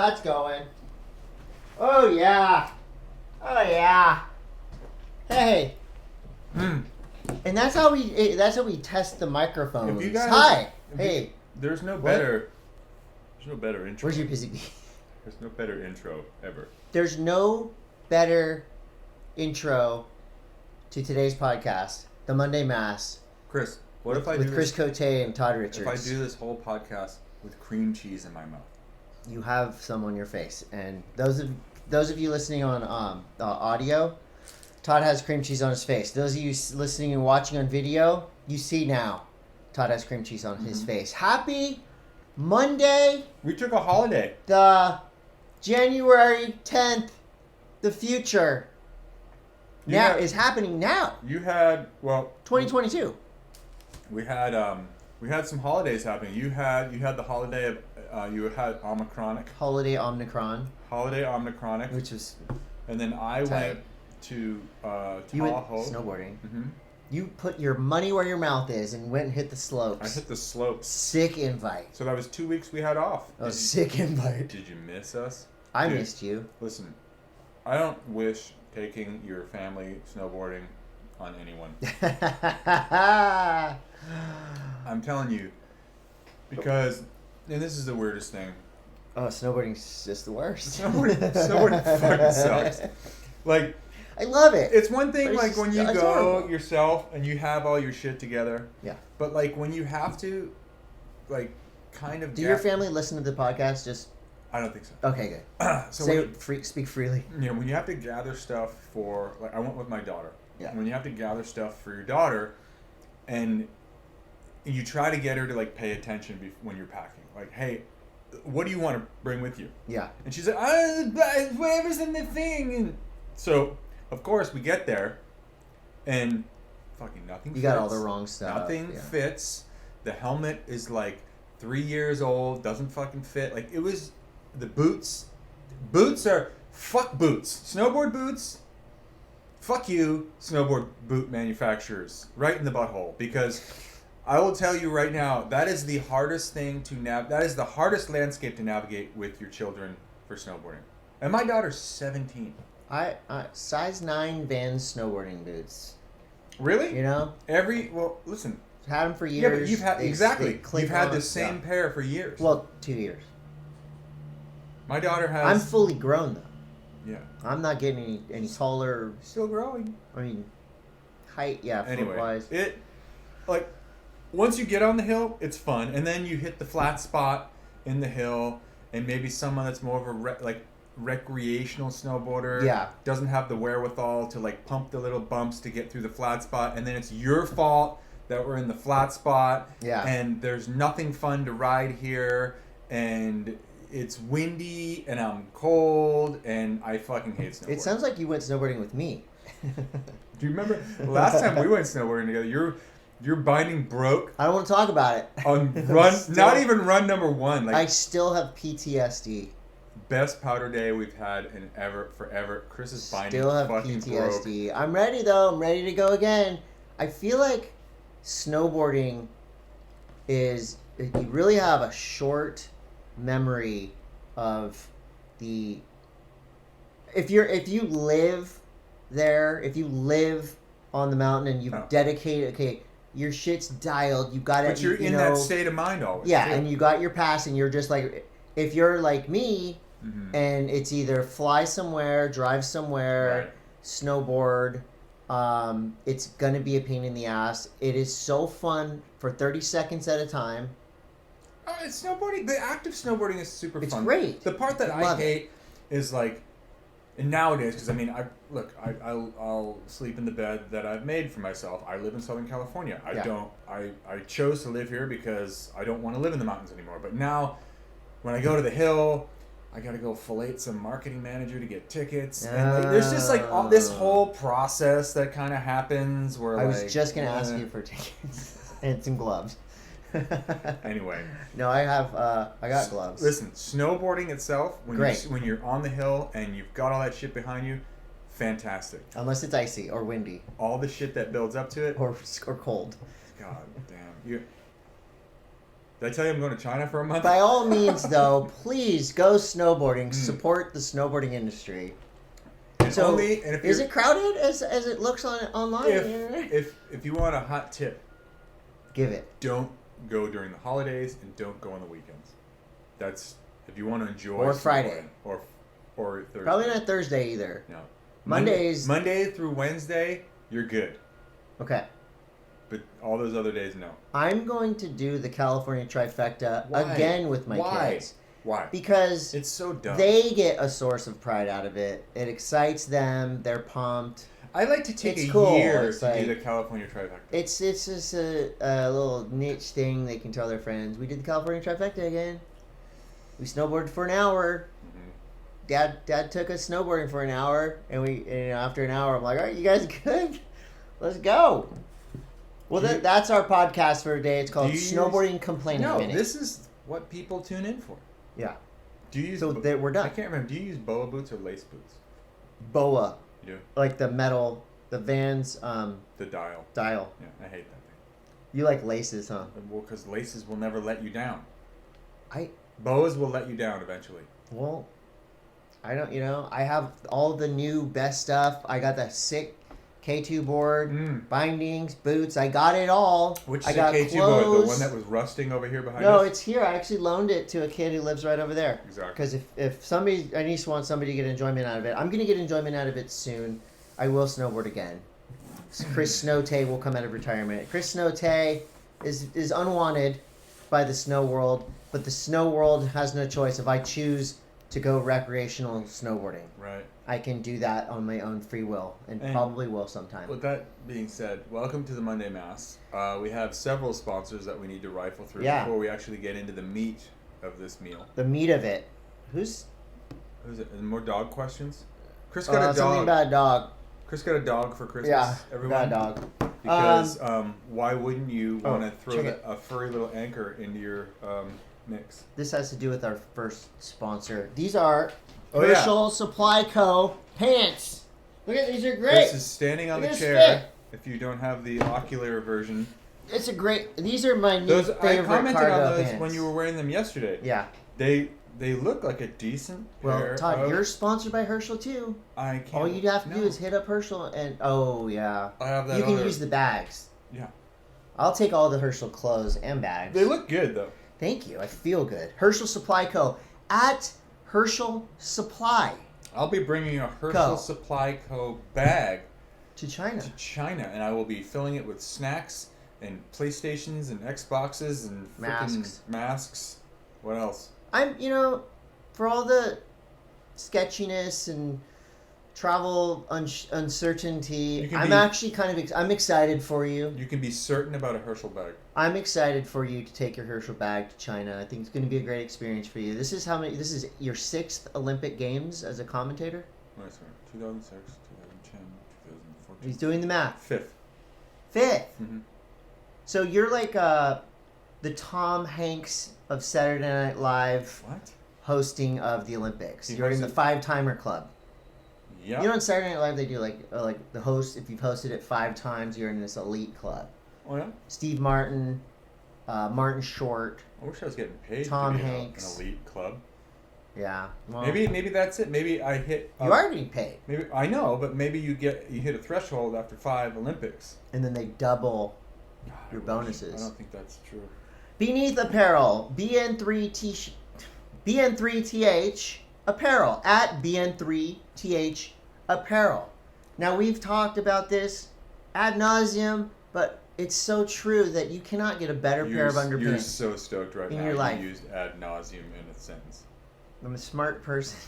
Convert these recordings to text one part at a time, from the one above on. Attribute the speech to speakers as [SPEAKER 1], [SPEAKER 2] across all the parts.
[SPEAKER 1] That's going. Oh yeah. Oh yeah. Hey. And that's how we test the microphones.
[SPEAKER 2] If you guys,
[SPEAKER 1] Hi. Hey.
[SPEAKER 2] There's no better intro.
[SPEAKER 1] Where's your busy bee?
[SPEAKER 2] There's no better intro ever.
[SPEAKER 1] There's no better intro to today's podcast, the Monday M.A.S.S.
[SPEAKER 2] Chris, what if I
[SPEAKER 1] with
[SPEAKER 2] do
[SPEAKER 1] Chris
[SPEAKER 2] this,
[SPEAKER 1] Coté and Todd Richards?
[SPEAKER 2] If I do this whole podcast with cream cheese in my mouth?
[SPEAKER 1] You have some on your face, and those of you listening on audio, Todd has cream cheese on his face. Those of you listening and watching on video, you see now, Todd has cream cheese on his face. Happy Monday!
[SPEAKER 2] We took a holiday.
[SPEAKER 1] The January 10th, the future is happening now.
[SPEAKER 2] You had
[SPEAKER 1] 2022.
[SPEAKER 2] We had some holidays happening. You had the holiday of you had Omicronic.
[SPEAKER 1] Holiday Omicron.
[SPEAKER 2] Holiday Omicronic.
[SPEAKER 1] Which was.
[SPEAKER 2] And then I went to Tahoe.
[SPEAKER 1] You went snowboarding.
[SPEAKER 2] Mm-hmm.
[SPEAKER 1] You put your money where your mouth is and went and hit the slopes.
[SPEAKER 2] I hit the slopes.
[SPEAKER 1] Sick invite.
[SPEAKER 2] So that was 2 weeks we had off.
[SPEAKER 1] Sick invite.
[SPEAKER 2] Did you miss us?
[SPEAKER 1] I missed you.
[SPEAKER 2] Listen, I don't wish taking your family snowboarding on anyone. I'm telling you, because, and this is the weirdest thing.
[SPEAKER 1] Oh, snowboarding's just the worst.
[SPEAKER 2] Snowboarding fucking sucks. Like,
[SPEAKER 1] I love it.
[SPEAKER 2] It's one thing like when you go
[SPEAKER 1] horrible.
[SPEAKER 2] yourself and you have all your shit together.
[SPEAKER 1] Yeah.
[SPEAKER 2] But like when you have to, like, kind of.
[SPEAKER 1] Do your family listen to the podcast? Just.
[SPEAKER 2] I don't think so.
[SPEAKER 1] Okay, good. So speak freely.
[SPEAKER 2] Yeah, when you have to gather stuff for, like, I went with my daughter.
[SPEAKER 1] Yeah.
[SPEAKER 2] When you have to gather stuff for your daughter, and you try to get her to like pay attention when you're packing. Like, hey, what do you want to bring with you?
[SPEAKER 1] Yeah.
[SPEAKER 2] And she's like, whatever's in the thing. And so, of course, we get there, and fucking nothing.
[SPEAKER 1] You got all the wrong stuff.
[SPEAKER 2] Nothing fits. The helmet is like 3 years old. Doesn't fucking fit. Like, it was. The boots are fuck boots. Snowboard boots, fuck you, snowboard boot manufacturers, right in the butthole. Because I will tell you right now, that is the hardest thing to that is the hardest landscape to navigate with your children for snowboarding. And my daughter's 17.
[SPEAKER 1] I size 9 Vans snowboarding boots.
[SPEAKER 2] Really?
[SPEAKER 1] You know?
[SPEAKER 2] Listen.
[SPEAKER 1] Had them for years.
[SPEAKER 2] Yeah, but you've had you've had the same pair for years.
[SPEAKER 1] Well, 2 years.
[SPEAKER 2] My daughter has.
[SPEAKER 1] I'm fully grown though.
[SPEAKER 2] Yeah.
[SPEAKER 1] I'm not getting any taller.
[SPEAKER 2] Still growing.
[SPEAKER 1] I mean, height, yeah.
[SPEAKER 2] Anyway,
[SPEAKER 1] foot-wise.
[SPEAKER 2] Once you get on the hill, it's fun, and then you hit the flat spot in the hill, and maybe someone that's more of a recreational snowboarder doesn't have the wherewithal to like pump the little bumps to get through the flat spot, and then it's your fault that we're in the flat spot.
[SPEAKER 1] Yeah.
[SPEAKER 2] And there's nothing fun to ride here, and it's windy, and I'm cold, and I fucking hate snowboarding.
[SPEAKER 1] It sounds like you went snowboarding with me.
[SPEAKER 2] Do you remember the last time we went snowboarding together? Your binding broke.
[SPEAKER 1] I don't want to talk about it.
[SPEAKER 2] On run, not even run number 1. Like,
[SPEAKER 1] I still have PTSD.
[SPEAKER 2] Best powder day we've had in forever. Chris's binding
[SPEAKER 1] still have
[SPEAKER 2] fucking
[SPEAKER 1] PTSD.
[SPEAKER 2] broke.
[SPEAKER 1] I'm ready though. I'm ready to go again. I feel like snowboarding is you really have a short memory of the if you live there, if you live on the mountain and you've dedicated your shit's dialed, you got it.
[SPEAKER 2] But you're in that state of mind always.
[SPEAKER 1] Yeah, and you got your pass, and you're just like, if you're like me, and it's either fly somewhere, drive somewhere, snowboard, it's gonna be a pain in the ass. It is so fun for 30 seconds at a time.
[SPEAKER 2] Snowboarding, the act of snowboarding is super fun.
[SPEAKER 1] It's great.
[SPEAKER 2] The part that I hate is like, and nowadays, because I mean, I'll sleep in the bed that I've made for myself. I live in Southern California. I chose to live here because I don't want to live in the mountains anymore. But now, when I go to the hill, I got to go fillet some marketing manager to get tickets. And like, there's just like all this whole process that kind of happens where
[SPEAKER 1] I was just gonna ask you for tickets and some gloves.
[SPEAKER 2] Anyway.
[SPEAKER 1] No, I got gloves.
[SPEAKER 2] Listen, snowboarding itself, when you're on the hill and you've got all that shit behind you, fantastic.
[SPEAKER 1] Unless it's icy or windy.
[SPEAKER 2] All the shit that builds up to it.
[SPEAKER 1] Or cold.
[SPEAKER 2] God damn. Did I tell you I'm going to China for a month?
[SPEAKER 1] By all means, though, please go snowboarding. Support the snowboarding industry.
[SPEAKER 2] And
[SPEAKER 1] So,
[SPEAKER 2] if
[SPEAKER 1] is it crowded as it looks online?
[SPEAKER 2] If you want a hot tip,
[SPEAKER 1] give it.
[SPEAKER 2] Don't go during the holidays and don't go on the weekends. That's if you want to enjoy.
[SPEAKER 1] Or Friday.
[SPEAKER 2] Or Thursday.
[SPEAKER 1] Probably not Thursday either.
[SPEAKER 2] No.
[SPEAKER 1] Mondays.
[SPEAKER 2] Monday through Wednesday, you're good.
[SPEAKER 1] Okay.
[SPEAKER 2] But all those other days, no.
[SPEAKER 1] I'm going to do the California trifecta again with my kids.
[SPEAKER 2] Why?
[SPEAKER 1] Because
[SPEAKER 2] it's so dumb.
[SPEAKER 1] They get a source of pride out of it. It excites them. They're pumped.
[SPEAKER 2] I like to take
[SPEAKER 1] it's
[SPEAKER 2] a
[SPEAKER 1] cool.
[SPEAKER 2] year
[SPEAKER 1] it's
[SPEAKER 2] to
[SPEAKER 1] like,
[SPEAKER 2] do the California trifecta.
[SPEAKER 1] It's just a little niche thing they can tell their friends. We did the California trifecta again. We snowboarded for an hour. Dad took us snowboarding for an hour, and after an hour, I'm like, all right, you guys good? Let's go. Well, that's our podcast for today. It's called Snowboarding Complaining Minute.
[SPEAKER 2] No, this is what people tune in for.
[SPEAKER 1] Yeah.
[SPEAKER 2] Do you use?
[SPEAKER 1] So we're done.
[SPEAKER 2] I can't remember. Do you use boa boots or lace boots?
[SPEAKER 1] Boa.
[SPEAKER 2] You do?
[SPEAKER 1] Like the metal, the Vans.
[SPEAKER 2] The dial.
[SPEAKER 1] Dial.
[SPEAKER 2] Yeah, I hate that thing.
[SPEAKER 1] You like laces, huh?
[SPEAKER 2] Well, because laces will never let you down.
[SPEAKER 1] Boas
[SPEAKER 2] will let you down eventually.
[SPEAKER 1] Well, I don't. I have all the new best stuff. I got the sick K2 board, bindings, boots. I got it all.
[SPEAKER 2] Which
[SPEAKER 1] I got
[SPEAKER 2] K2
[SPEAKER 1] clothes.
[SPEAKER 2] board? The one that was rusting over here behind us?
[SPEAKER 1] No, it's here. I actually loaned it to a kid who lives right over there.
[SPEAKER 2] Exactly.
[SPEAKER 1] Because if somebody, I just want somebody to get enjoyment out of it. I'm going to get enjoyment out of it soon. I will snowboard again. Chris Coté will come out of retirement. Chris Coté is unwanted by the snow world, but the snow world has no choice. If I choose to go recreational snowboarding,
[SPEAKER 2] right,
[SPEAKER 1] I can do that on my own free will, and probably will sometime.
[SPEAKER 2] With that being said, welcome to the Monday M.A.S. We have several sponsors that we need to rifle through before we actually get into the meat of this meal.
[SPEAKER 1] The meat of it. Who's
[SPEAKER 2] it? More dog questions? Chris got a dog.
[SPEAKER 1] Something about a dog.
[SPEAKER 2] Chris got a dog for Christmas.
[SPEAKER 1] Yeah,
[SPEAKER 2] everyone.
[SPEAKER 1] got a dog.
[SPEAKER 2] Because why wouldn't you want to throw a furry little anchor into your mix?
[SPEAKER 1] This has to do with our first sponsor. These are Herschel Supply Co. pants. Look at these are great.
[SPEAKER 2] Chris is standing on the chair. If you don't have the ocular version,
[SPEAKER 1] it's a great. These are my new favorite cargo pants.
[SPEAKER 2] I commented on those when you were wearing them yesterday.
[SPEAKER 1] Yeah.
[SPEAKER 2] They look like a decent pair.
[SPEAKER 1] Well, Todd, you're sponsored by Herschel too.
[SPEAKER 2] I can't.
[SPEAKER 1] All you have to do is hit up Herschel and
[SPEAKER 2] I have that.
[SPEAKER 1] You can use the bags.
[SPEAKER 2] Yeah.
[SPEAKER 1] I'll take all the Herschel clothes and bags.
[SPEAKER 2] They look good though.
[SPEAKER 1] Thank you. I feel good. Herschel Supply Co. at Herschel Supply.
[SPEAKER 2] I'll be bringing a Herschel Supply Co. bag
[SPEAKER 1] to China.
[SPEAKER 2] And I will be filling it with snacks and PlayStations and Xboxes and masks. What else?
[SPEAKER 1] I'm, for all the sketchiness and travel uncertainty, I'm actually I'm excited for you.
[SPEAKER 2] You can be certain about a Herschel bag.
[SPEAKER 1] I'm excited for you to take your Herschel bag to China. I think it's going to be a great experience for you. This is your 6th Olympic Games as a commentator?
[SPEAKER 2] Wait, sorry. 2006, 2010, 2014.
[SPEAKER 1] He's doing the math.
[SPEAKER 2] 5th.
[SPEAKER 1] 5th?
[SPEAKER 2] Mm-hmm.
[SPEAKER 1] So you're like the Tom Hanks of Saturday Night Live hosting of the Olympics. You're in the 5-timer club.
[SPEAKER 2] Yeah.
[SPEAKER 1] On Saturday Night Live they do like the host. If you've hosted it 5 times, you're in this elite club.
[SPEAKER 2] Oh yeah.
[SPEAKER 1] Steve Martin, Martin Short.
[SPEAKER 2] I wish I was getting paid.
[SPEAKER 1] Tom
[SPEAKER 2] to be
[SPEAKER 1] Hanks.
[SPEAKER 2] An elite club.
[SPEAKER 1] Yeah. Well,
[SPEAKER 2] maybe that's it. Maybe I hit.
[SPEAKER 1] You are getting paid.
[SPEAKER 2] Maybe I know, but maybe you hit a threshold after 5 Olympics.
[SPEAKER 1] And then they double your bonuses.
[SPEAKER 2] I don't think that's true.
[SPEAKER 1] Beneath Apparel, BN3TH Apparel at BN3TH Apparel. Now we've talked about this ad nauseum, but it's so true that you cannot get a better pair of underpants.
[SPEAKER 2] You're so stoked right
[SPEAKER 1] in
[SPEAKER 2] now.
[SPEAKER 1] Your life.
[SPEAKER 2] You used ad nauseum in a sentence.
[SPEAKER 1] I'm a smart person.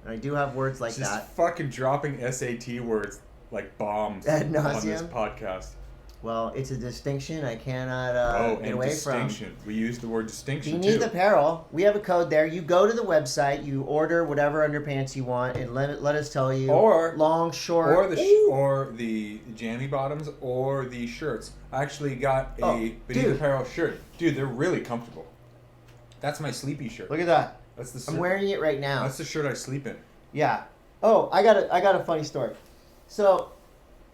[SPEAKER 1] And I do have words like
[SPEAKER 2] Just
[SPEAKER 1] that.
[SPEAKER 2] Fucking dropping SAT words like bombs
[SPEAKER 1] ad
[SPEAKER 2] on
[SPEAKER 1] nauseum.
[SPEAKER 2] this podcast.
[SPEAKER 1] Well, it's a distinction I cannot get away
[SPEAKER 2] distinction.
[SPEAKER 1] from.
[SPEAKER 2] We use the word distinction
[SPEAKER 1] Beneath
[SPEAKER 2] too.
[SPEAKER 1] Apparel, we have a code there. You go to the website, you order whatever underpants you want, and let us tell you.
[SPEAKER 2] Or
[SPEAKER 1] long, short,
[SPEAKER 2] or the jammy bottoms, or the shirts. I actually got a Beneath Apparel shirt. Dude, they're really comfortable. That's my sleepy shirt.
[SPEAKER 1] Look at that.
[SPEAKER 2] That's the.
[SPEAKER 1] I'm wearing it right now.
[SPEAKER 2] That's the shirt I sleep in.
[SPEAKER 1] Yeah. Oh, I got a funny story. So,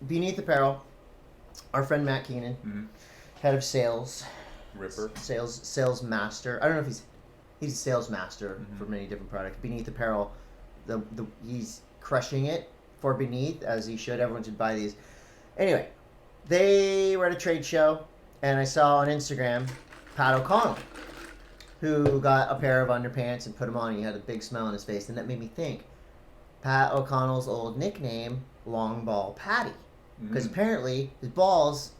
[SPEAKER 1] Beneath Apparel, our friend Matt Keenan, head of sales,
[SPEAKER 2] Ripper.
[SPEAKER 1] Sales master. I don't know if he's a sales master for many different products. Beneath Apparel, he's crushing it for Beneath, as he should. Everyone should buy these. Anyway, they were at a trade show, and I saw on Instagram Pat O'Connell, who got a pair of underpants and put them on, and he had a big smile on his face, and that made me think Pat O'Connell's old nickname, Long Ball Patty, because apparently his balls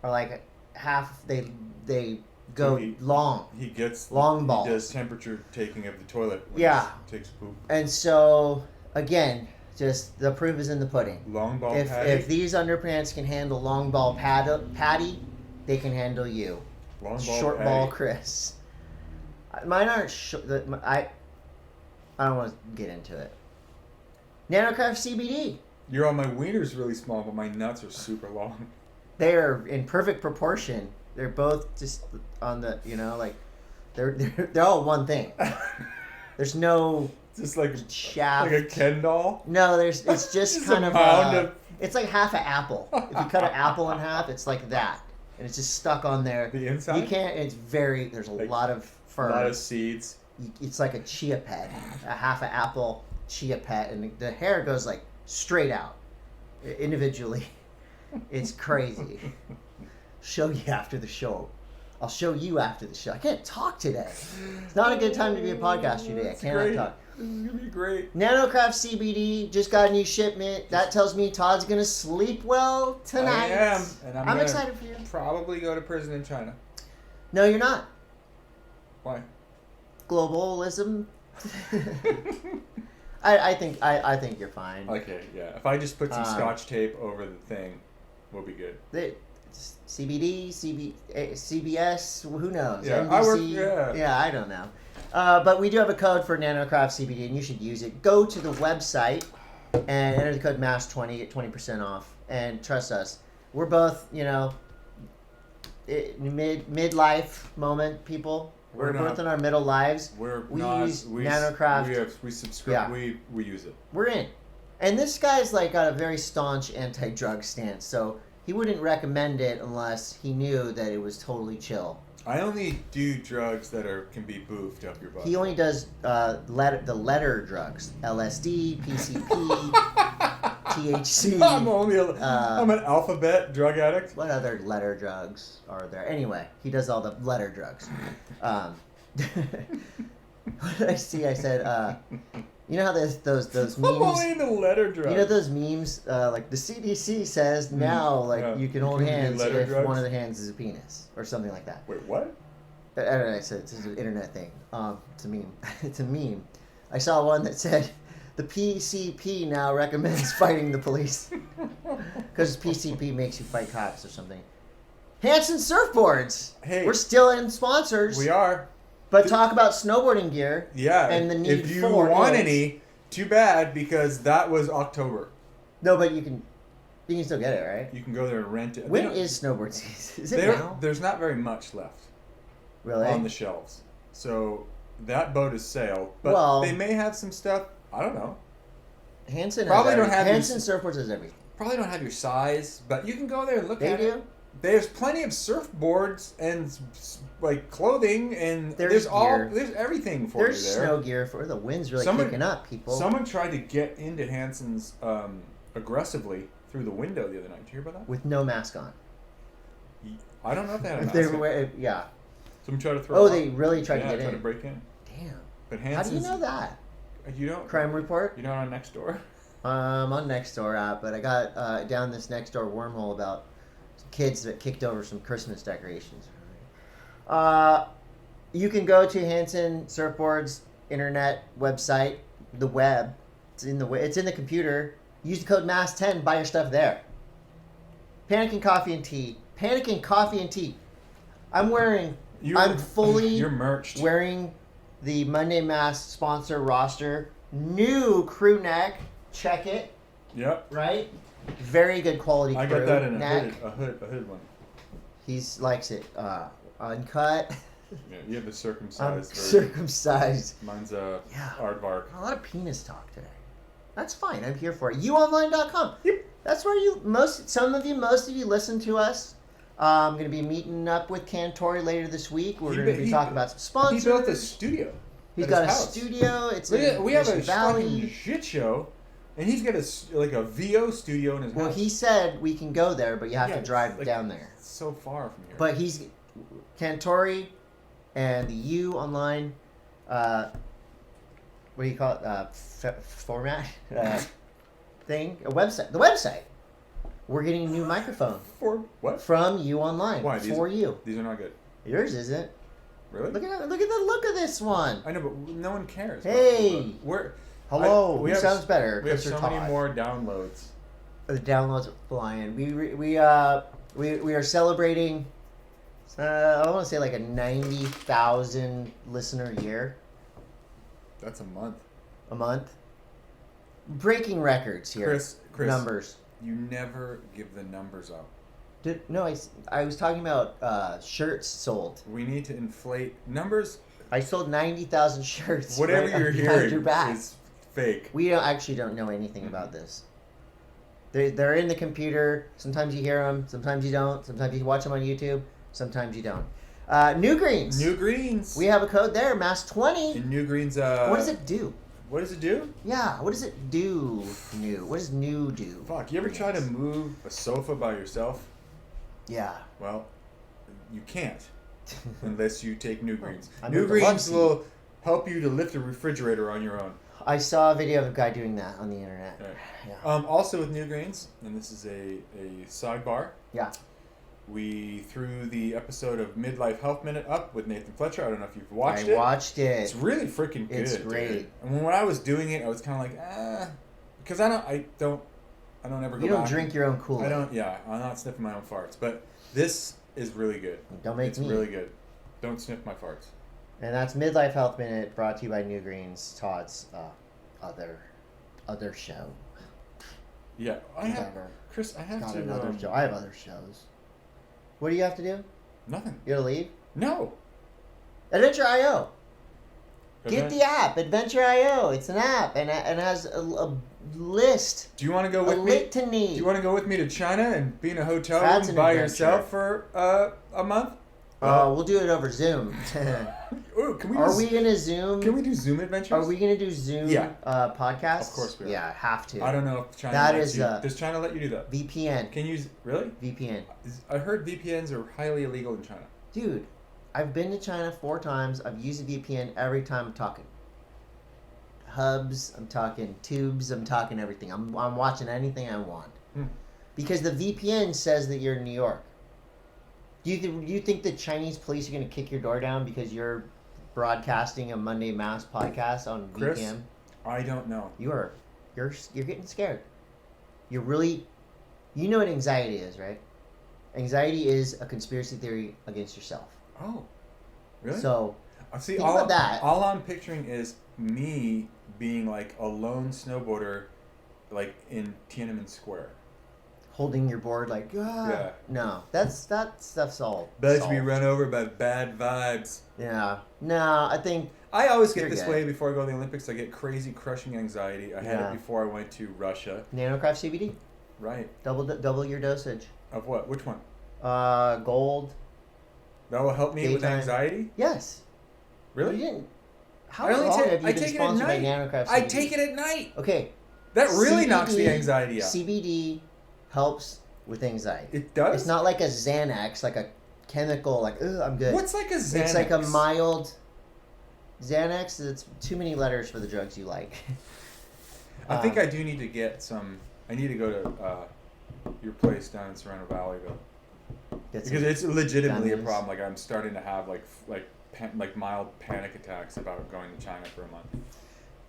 [SPEAKER 1] are like half, they go long.
[SPEAKER 2] He gets
[SPEAKER 1] long balls.
[SPEAKER 2] He does temperature taking of the toilet when he takes a poop.
[SPEAKER 1] And so, again, just the proof is in the pudding.
[SPEAKER 2] Long ball patty.
[SPEAKER 1] If these underpants can handle long ball patty, they can handle you.
[SPEAKER 2] Long ball
[SPEAKER 1] short
[SPEAKER 2] patty.
[SPEAKER 1] ball Chris. Mine aren't I don't want to get into it. Nanocraft CBD.
[SPEAKER 2] You're on my wiener's really small, but my nuts are super long.
[SPEAKER 1] They are in perfect proportion. They're both just on the, like, they're all one thing. There's no
[SPEAKER 2] just like
[SPEAKER 1] shaft.
[SPEAKER 2] Like a Ken doll?
[SPEAKER 1] No, it's just kind of it's like half an apple. If you cut an apple in half, it's like that. And it's just stuck on there.
[SPEAKER 2] The inside?
[SPEAKER 1] You can't, there's a lot of fur.
[SPEAKER 2] A lot of seeds.
[SPEAKER 1] It's like a chia pet. A half an apple chia pet. And the hair goes like straight out. Individually. It's crazy. Show you after the show. I'll show you after the show. I can't talk today. It's not a good time to be a podcaster today. I cannot talk.
[SPEAKER 2] This is going to be great.
[SPEAKER 1] Nanocraft CBD just got a new shipment. That tells me Todd's going to sleep well tonight.
[SPEAKER 2] I am. And I'm
[SPEAKER 1] excited for you.
[SPEAKER 2] Probably go to prison in China.
[SPEAKER 1] No, you're not.
[SPEAKER 2] Why?
[SPEAKER 1] Globalism. I think you're fine.
[SPEAKER 2] Okay, yeah. If I just put some scotch tape over the thing, we'll be good.
[SPEAKER 1] CBD, CBS, who knows?
[SPEAKER 2] Yeah,
[SPEAKER 1] NBC, yeah, I don't know. But we do have a code for Nanocraft CBD, and you should use it. Go to the website and enter the code M.A.S.S 20, get 20% off. And trust us, we're both, midlife moment people. We're both in our middle lives. We use Nanocraft.
[SPEAKER 2] We subscribe. Yeah. We use it.
[SPEAKER 1] We're in. And this guy's got a very staunch anti-drug stance, so he wouldn't recommend it unless he knew that it was totally chill.
[SPEAKER 2] I only do drugs that can be boofed up your butt.
[SPEAKER 1] He only does the letter drugs: LSD, PCP, THC.
[SPEAKER 2] I'm an alphabet drug addict.
[SPEAKER 1] What other letter drugs are there? Anyway, he does all the letter drugs. What did I see? I said, you know how those memes?
[SPEAKER 2] I'm only into letter drugs.
[SPEAKER 1] You know those memes? Like the CDC says now, you can hold hands if one of the hands is a penis or something like that.
[SPEAKER 2] Wait, what?
[SPEAKER 1] I don't know. I said it's an internet thing. It's a meme. It's a meme. I saw one that said the PCP now recommends fighting the police because PCP makes you fight cops or something. Hansen Surfboards.
[SPEAKER 2] Hey,
[SPEAKER 1] we're still in sponsors.
[SPEAKER 2] We are.
[SPEAKER 1] But talk about snowboarding gear.
[SPEAKER 2] Yeah.
[SPEAKER 1] And the need
[SPEAKER 2] if you want any, too bad because that was October.
[SPEAKER 1] No, but you can still get it, right?
[SPEAKER 2] You can go there and rent it.
[SPEAKER 1] When is snowboard season? Is it now?
[SPEAKER 2] There's not very much left.
[SPEAKER 1] Really?
[SPEAKER 2] On the shelves. So that boat is sailed, but they may have some stuff. I don't know.
[SPEAKER 1] Hansen Surfboards has everything.
[SPEAKER 2] Probably don't have your size, but you can go there and look at it.
[SPEAKER 1] They do?
[SPEAKER 2] There's plenty of surfboards and clothing and there's everything for you there.
[SPEAKER 1] There's snow gear for the wind's really kicking up, people.
[SPEAKER 2] Someone tried to get into Hansen's aggressively through the window the other night. Did you hear about that?
[SPEAKER 1] With no mask on.
[SPEAKER 2] I don't know if they had a mask on.
[SPEAKER 1] Yeah.
[SPEAKER 2] Someone tried to throw
[SPEAKER 1] they really tried to get in.
[SPEAKER 2] tried to break in.
[SPEAKER 1] Damn.
[SPEAKER 2] But
[SPEAKER 1] How do you know that?
[SPEAKER 2] You don't.
[SPEAKER 1] Crime Report?
[SPEAKER 2] You're not on Nextdoor?
[SPEAKER 1] On Nextdoor app, but I got down this Nextdoor wormhole about some kids that kicked over some Christmas decorations. You can go to Hansen Surfboards internet website, the web. It's in the computer. Use the code M.A.S.S 10. Buy your stuff there. Pannikin Coffee and Tea. Pannikin Coffee and Tea. I'm fully
[SPEAKER 2] you're merched.
[SPEAKER 1] Wearing the Monday M.A.S.S sponsor roster. New crew neck. Check it.
[SPEAKER 2] Yep.
[SPEAKER 1] Right? Very good quality crew
[SPEAKER 2] I got that in
[SPEAKER 1] neck.
[SPEAKER 2] a hood one.
[SPEAKER 1] He likes it uncut.
[SPEAKER 2] Yeah, you have the circumcised
[SPEAKER 1] version. Circumcised.
[SPEAKER 2] Mine's aardvark.
[SPEAKER 1] A lot of penis talk today. That's fine. I'm here for it. YouOnline.com.
[SPEAKER 2] Yep.
[SPEAKER 1] That's where most of you listen to us I'm going to be meeting up with Cantori later this week. We're going to be talking about some sponsors.
[SPEAKER 2] He built a studio.
[SPEAKER 1] He's got a studio. It's in
[SPEAKER 2] we have a
[SPEAKER 1] Mission Valley.
[SPEAKER 2] fucking shit show, and he's got a VO studio in his house.
[SPEAKER 1] Well, he said we can go there, but you have to drive down there.
[SPEAKER 2] It's so far from here.
[SPEAKER 1] But he's Cantori and the U online. What do you call it? Format thing. A website. The website. We're getting a new microphone.
[SPEAKER 2] For what?
[SPEAKER 1] From you online.
[SPEAKER 2] Why?
[SPEAKER 1] For you.
[SPEAKER 2] These are not good.
[SPEAKER 1] Yours isn't.
[SPEAKER 2] Really?
[SPEAKER 1] Look at the look of this one.
[SPEAKER 2] I know, but no one cares.
[SPEAKER 1] Hey. Hello. Who
[SPEAKER 2] have,
[SPEAKER 1] sounds better?
[SPEAKER 2] We have so
[SPEAKER 1] Todd.
[SPEAKER 2] many more downloads.
[SPEAKER 1] The downloads are flying. We are celebrating. I want to say like a 90,000 listener year.
[SPEAKER 2] That's a month.
[SPEAKER 1] A month. Breaking records here.
[SPEAKER 2] Chris,
[SPEAKER 1] numbers.
[SPEAKER 2] You never give the numbers up.
[SPEAKER 1] I was talking about shirts sold.
[SPEAKER 2] We need to inflate numbers.
[SPEAKER 1] I sold 90,000 shirts.
[SPEAKER 2] Whatever you're hearing is fake.
[SPEAKER 1] We don't know anything about this. They're in the computer. Sometimes you hear them. Sometimes you don't. Sometimes you watch them on YouTube. Sometimes you don't. New Greens.
[SPEAKER 2] New Greens.
[SPEAKER 1] We have a code there. M.A.S.S 20.
[SPEAKER 2] And New Greens.
[SPEAKER 1] What does it do?
[SPEAKER 2] What does it do?
[SPEAKER 1] Yeah. What does it do? New. What does new do?
[SPEAKER 2] Fuck. You ever try to move a sofa by yourself?
[SPEAKER 1] Yeah.
[SPEAKER 2] Well, you can't unless you take New Greens.
[SPEAKER 1] I
[SPEAKER 2] New
[SPEAKER 1] moved a
[SPEAKER 2] Greens
[SPEAKER 1] love
[SPEAKER 2] will help you to lift a refrigerator on your own.
[SPEAKER 1] I saw a video of a guy doing that on the internet.
[SPEAKER 2] Right.
[SPEAKER 1] Yeah.
[SPEAKER 2] Also with New Greens, and this is a sidebar.
[SPEAKER 1] Yeah.
[SPEAKER 2] We threw the episode of Midlife Health Minute up with Nathan Fletcher. I don't know if you've watched it.
[SPEAKER 1] I watched it.
[SPEAKER 2] It's really freaking good.
[SPEAKER 1] It's great.
[SPEAKER 2] Dude. And when I was doing it, I was kind of like, because I don't ever go.
[SPEAKER 1] You don't
[SPEAKER 2] back
[SPEAKER 1] drink your own Kool-Aid.
[SPEAKER 2] I don't. Yeah, I'm not sniffing my own farts. But this is really good.
[SPEAKER 1] Don't make
[SPEAKER 2] it's
[SPEAKER 1] me.
[SPEAKER 2] It's really good. Don't sniff my farts.
[SPEAKER 1] And that's Midlife Health Minute, brought to you by New Greens, Todd's other show.
[SPEAKER 2] Yeah, Chris, I have to.
[SPEAKER 1] Another show. I have other shows. What do you have to do?
[SPEAKER 2] Nothing.
[SPEAKER 1] You gotta leave?
[SPEAKER 2] No.
[SPEAKER 1] Adventure.io. Get the app, Adventure.io. It's an app and has a list.
[SPEAKER 2] Do you want to go with me?
[SPEAKER 1] Litany.
[SPEAKER 2] Do you want to go with me to China and be in a hotel room by yourself for a month?
[SPEAKER 1] We'll do it over Zoom.
[SPEAKER 2] Ooh, can we?
[SPEAKER 1] Are we gonna Zoom?
[SPEAKER 2] Can we do Zoom adventures?
[SPEAKER 1] Are we gonna do Zoom? Podcasts?
[SPEAKER 2] Of course we are.
[SPEAKER 1] Yeah, have to.
[SPEAKER 2] I don't know if China. Does China let you do that?
[SPEAKER 1] VPN.
[SPEAKER 2] Can you use really?
[SPEAKER 1] VPN.
[SPEAKER 2] I heard VPNs are highly illegal in China.
[SPEAKER 1] Dude, I've been to China 4 times. I've used a VPN every time I'm talking. Hubs, I'm talking tubes, I'm talking everything. I'm watching anything I want. Because the VPN says that you're in New York. Do you think the Chinese police are going to kick your door down because you're broadcasting a Monday M.A.S.S podcast on
[SPEAKER 2] Chris,
[SPEAKER 1] VPN?
[SPEAKER 2] I don't know.
[SPEAKER 1] You're getting scared. You're really... You know what anxiety is, right? Anxiety is a conspiracy theory against yourself.
[SPEAKER 2] Oh, really?
[SPEAKER 1] So,
[SPEAKER 2] think
[SPEAKER 1] about that.
[SPEAKER 2] All I'm picturing is me being like a lone snowboarder, like in Tiananmen Square.
[SPEAKER 1] Holding your board like,
[SPEAKER 2] yeah.
[SPEAKER 1] No, that stuff's all.
[SPEAKER 2] About to be run over by bad vibes.
[SPEAKER 1] Yeah. No, I think...
[SPEAKER 2] I always get this way before I go to the Olympics. I get crazy crushing anxiety. I had it before I went to Russia.
[SPEAKER 1] Nanocraft CBD.
[SPEAKER 2] Right.
[SPEAKER 1] Double your dosage.
[SPEAKER 2] Of what? Which one?
[SPEAKER 1] Gold.
[SPEAKER 2] That will help me with anxiety?
[SPEAKER 1] Yes.
[SPEAKER 2] Really?
[SPEAKER 1] You didn't... How long have you been sponsored by Nanocraft CBD?
[SPEAKER 2] I take it at night.
[SPEAKER 1] Okay.
[SPEAKER 2] That really knocks the anxiety out.
[SPEAKER 1] CBD helps with anxiety.
[SPEAKER 2] It does?
[SPEAKER 1] It's not like a Xanax, like a chemical, like, I'm good.
[SPEAKER 2] What's like a Xanax?
[SPEAKER 1] It's like a mild... Xanax, it's too many letters for the drugs you like.
[SPEAKER 2] I think I do need to get some... I need to go to your place down in Serrano Valley, though. Because it's legitimately a problem. Like, I'm starting to have, like mild panic attacks about going to China for a month.